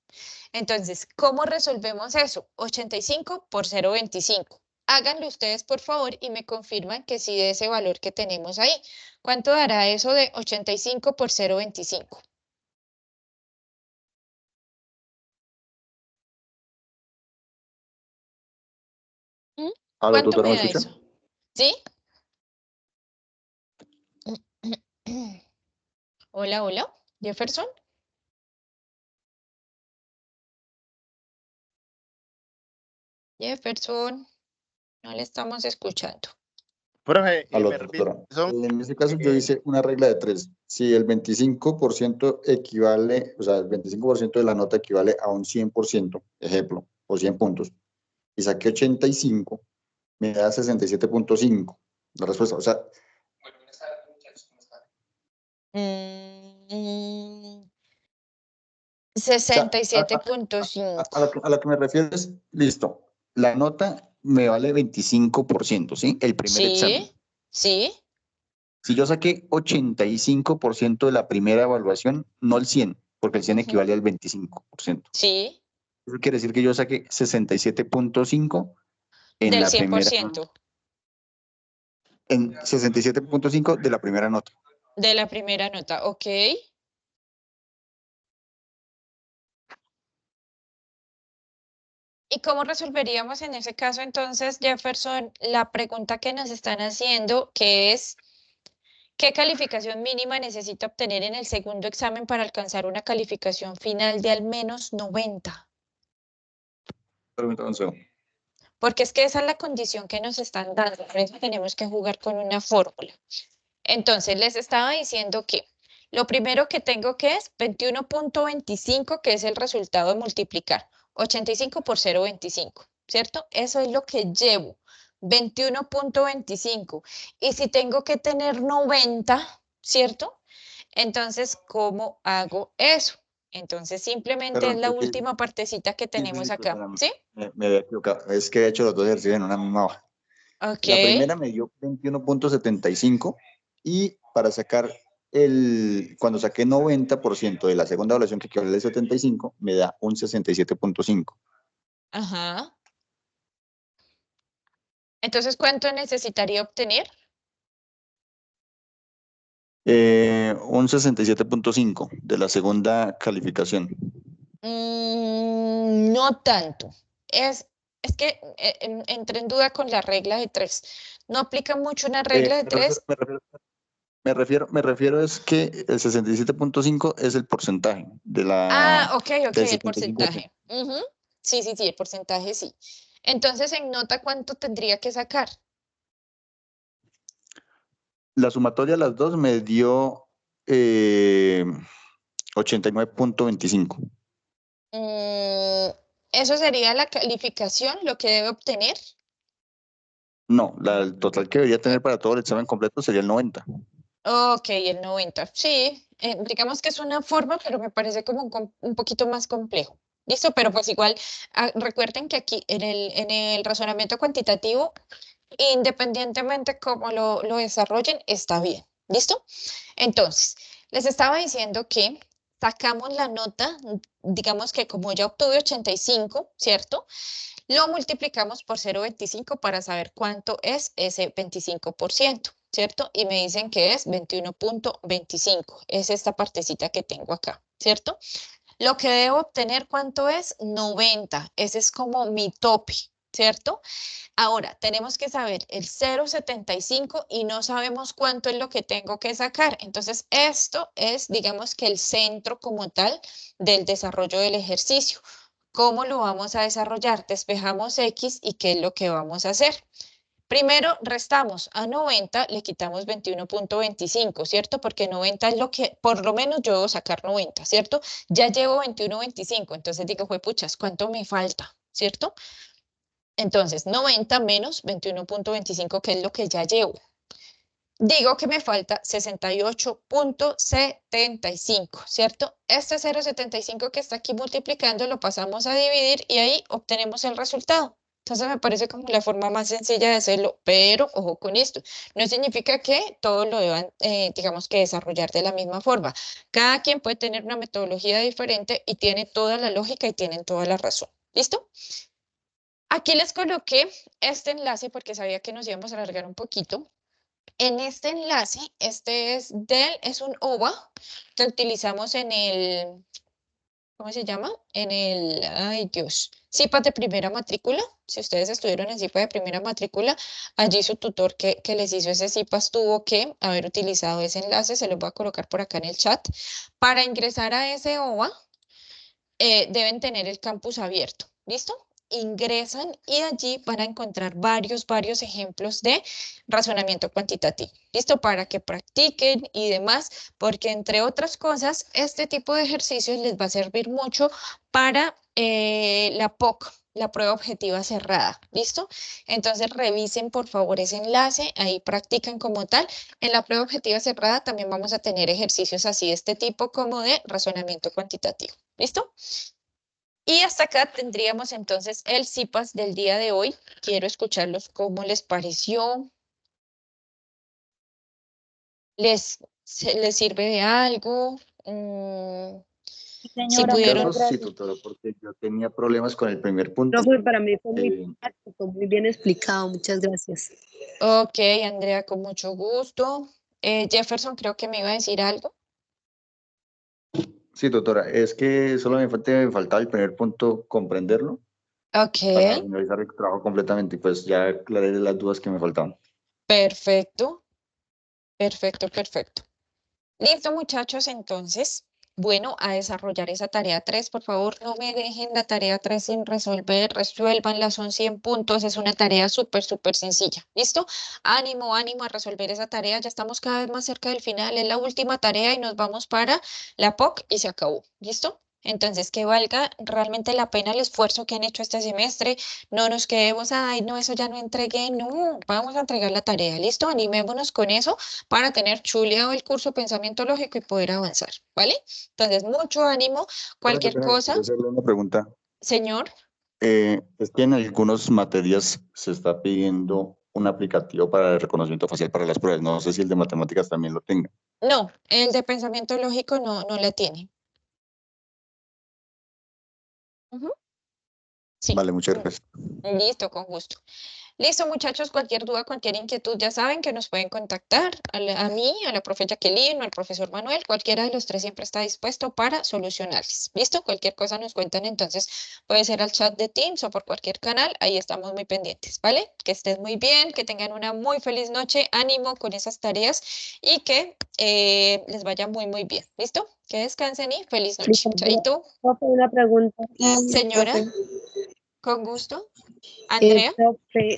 Entonces, ¿cómo resolvemos eso? 85 por 0,25. Háganlo ustedes, por favor, y me confirman que sí de ese valor que tenemos ahí. ¿Cuánto dará eso de 85 por 0,25? ¿Aló, ¿Cuánto tutora, me me da escucha? eso? ¿Sí? Hola, hola, Jefferson. Jefferson, no le estamos escuchando. Profe, Aló, me repite, tutora. En este caso yo hice una regla de 3. Si el 25% equivale, o sea, el 25% de la nota equivale a un 100%, ejemplo, o 100 puntos, y saqué 85, me da 67.5 la respuesta. O sea, Mm, 67.5. A lo que me refiero es, listo, la nota me vale 25%, ¿sí? El primer examen. Sí, sí, Si yo saqué 85% de la primera evaluación, no el 100, porque el 100 ujú, equivale al 25%. sí, Eso quiere decir que yo saqué 67.5 en del la primera, 100%. en 67.5 de la primera nota. De la primera nota, ok. ¿Y cómo resolveríamos en ese caso entonces, Jefferson, la pregunta que nos están haciendo, que es, ¿qué calificación mínima necesita obtener en el segundo examen para alcanzar una calificación final de al menos 90? Permítame un segundo. Porque es que esa es la condición que nos están dando, por eso tenemos que jugar con una fórmula. Entonces, les estaba diciendo que lo primero que tengo que es 21.25, que es el resultado de multiplicar 85 por 0.25, ¿cierto? Eso es lo que llevo, 21.25. Y si tengo que tener 90, ¿cierto? Entonces, ¿cómo hago eso? Entonces, simplemente es Perdón, la es que, última partecita que sí, sí, tenemos sí, acá, perdóname, ¿sí? me había equivocado. Es que he hecho los dos ejercicios en una misma hoja. Ok, La primera me dio 21.75 y para sacar cuando saqué 90% de la segunda evaluación que equivale al 75, me da un 67.5. ajá. Entonces, ¿cuánto necesitaría obtener? Un 67.5 de la segunda calificación. No tanto. Es que entré en duda con la regla de 3. ¿No aplica mucho una regla de Me refiero, 3? me refiero es que el 67.5 es el porcentaje Ah, ok, ok, del el 75%. porcentaje. Ujú. Sí, sí, sí, el porcentaje sí. Entonces, en nota, ¿cuánto tendría que sacar? La sumatoria de las dos me dio 89.25. Mm, ¿Eso sería la calificación, lo que debe obtener? No, el total que debería tener para todo el examen completo sería el 90. Ok, el 90. Sí, digamos que es una forma, pero me parece como un poquito más complejo. ¿Listo? Pero pues igual, recuerden que aquí en el razonamiento cuantitativo, independientemente cómo lo desarrollen, está bien. ¿Listo? Entonces, les estaba diciendo que sacamos la nota, digamos que como ya obtuve 85, ¿cierto? Lo multiplicamos por 0.25 para saber cuánto es ese 25%, ¿cierto? Y me dicen que es 21.25. Es esta partecita que tengo acá, ¿cierto? Lo que debo obtener, ¿cuánto es? 90. Ese es como mi tope, ¿cierto? Ahora, tenemos que saber el 0.75 y no sabemos cuánto es lo que tengo que sacar. Entonces, esto es, digamos que el centro como tal del desarrollo del ejercicio. ¿Cómo lo vamos a desarrollar? Despejamos X y ¿qué es lo que vamos a hacer? Primero, restamos a 90, le quitamos 21.25, ¿cierto? Porque 90 es lo que, por lo menos yo debo sacar 90, ¿cierto? Ya llevo 21.25, entonces digo, puchas, ¿cuánto me falta? ¿Cierto? Entonces, 90 menos 21.25, que es lo que ya llevo. Digo que me falta 68.75, ¿cierto? Este 0.75 que está aquí multiplicando lo pasamos a dividir y ahí obtenemos el resultado. Entonces me parece como la forma más sencilla de hacerlo, pero ojo con esto, no significa que todos lo deban, digamos que desarrollar de la misma forma. Cada quien puede tener una metodología diferente y tiene toda la lógica y tienen toda la razón. ¿Listo? Aquí les coloqué este enlace porque sabía que nos íbamos a alargar un poquito. En este enlace, es un OVA que utilizamos en el, ¿cómo se llama? Ay Dios, CIPAS de primera matrícula. Si ustedes estuvieron en CIPAS de primera matrícula, allí su tutor que les hizo ese CIPAS tuvo que haber utilizado ese enlace, se los voy a colocar por acá en el chat. Para ingresar a ese OVA, deben tener el campus abierto. ¿Listo? Ingresan y allí van a encontrar varios ejemplos de razonamiento cuantitativo. ¿Listo? Para que practiquen y demás, porque entre otras cosas, este tipo de ejercicios les va a servir mucho para la POC. la prueba objetiva cerrada, ¿listo? Entonces revisen por favor ese enlace, ahí practican como tal. En la prueba objetiva cerrada también vamos a tener ejercicios así de este tipo como de razonamiento cuantitativo, ¿listo? Y hasta acá tendríamos entonces el CIPAS del día de hoy. Quiero escucharlos cómo les pareció. ¿Les sirve de algo? Si Señora, En mi pudieron. caso, muchas sí, gracias. doctora, porque yo tenía problemas con el primer punto. Profe, para mí fue muy Eh, práctico, muy bien explicado. Muchas gracias. Ok, Andrea, con mucho gusto. Jefferson, creo que me iba a decir algo. sí, doctora, es que solo me faltaba el primer punto, comprenderlo, Ok, para finalizar el trabajo completamente y pues ya aclaré las dudas que me faltaban. perfecto, perfecto, perfecto. Listo, muchachos, entonces, bueno, a desarrollar esa tarea 3, por favor, no me dejen la tarea 3 sin resolver, resuélvanla, son 100 puntos, es una tarea súper, súper sencilla, ¿listo? Ánimo, ánimo a resolver esa tarea, ya estamos cada vez más cerca del final, es la última tarea y nos vamos para la POC y se acabó, ¿listo? Entonces, que valga realmente la pena el esfuerzo que han hecho este semestre, no nos quedemos, ay, no, eso ya no entregué, no, vamos a entregar la tarea, ¿listo? Animémonos con eso para tener chuleado el curso Pensamiento Lógico y poder avanzar, ¿vale? Entonces, mucho ánimo, Ahora, qué cualquier pena, cosa, quería hacerle una pregunta. señor. Es que en algunas materias se está pidiendo un aplicativo para el reconocimiento facial para las pruebas. No sé si el de matemáticas también lo tenga. No, el de Pensamiento Lógico no la tiene. Ujú, sí. Vale, muchas gracias. Listo, con gusto. Listo, muchachos, cualquier duda, cualquier inquietud, ya saben que nos pueden contactar a mí, a la profe Jacqueline o al profesor Manuel, cualquiera de los tres siempre está dispuesto para solucionarles. ¿Listo? Cualquier cosa nos cuentan, entonces puede ser al chat de Teams o por cualquier canal, ahí estamos muy pendientes, ¿vale? Que estén muy bien, que tengan una muy feliz noche, ánimo con esas tareas y que les vaya muy, muy bien. ¿Listo? Que descansen y feliz noche. Chaito, Profe, una pregunta. Gracias, señora, profe. con gusto. Andrea. Profe,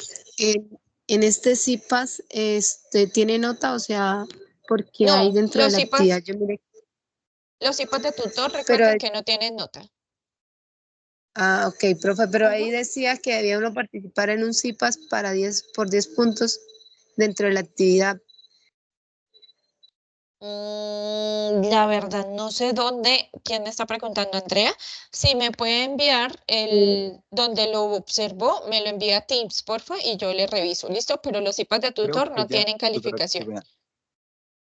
en este CIPAS, ¿tiene nota? O sea, porque hay No, dentro de la actividad, yo mire, los IPAs de tutor, pero, recuerden que no tienen nota. ok, profe, pero Ujú. ahí decía que debía uno participar en un CIPAS para 10 por 10 puntos dentro de la actividad. La verdad, no sé dónde, quién me está preguntando, Andrea. Si me puede enviar el donde lo observó, me lo envía a Teams, porfa, y yo le reviso. ¿Listo? Pero los IPAs de Creo tutor que no ya, tienen doctora, qué calificación. pena,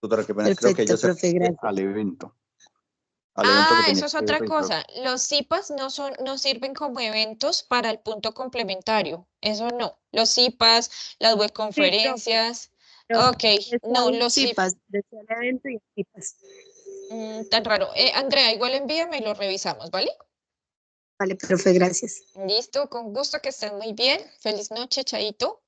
doctora, qué pena, creo que ella Perfecto, se profe, refiere gracias. al evento que Ah, tenía eso es que otra registrar. cosa. Los IPAs no sirven como eventos para el punto complementario. Eso no. Los IPAs, las Sí, profe, webconferencias. pero Ok, decía no, un los IPAs. CIPAS, decía el evento y el CIPAS. Tan raro. Andrea, igual envíame y lo revisamos, ¿vale? Vale, profe, gracias. Listo, con gusto que estén muy bien. Feliz noche, Chaito.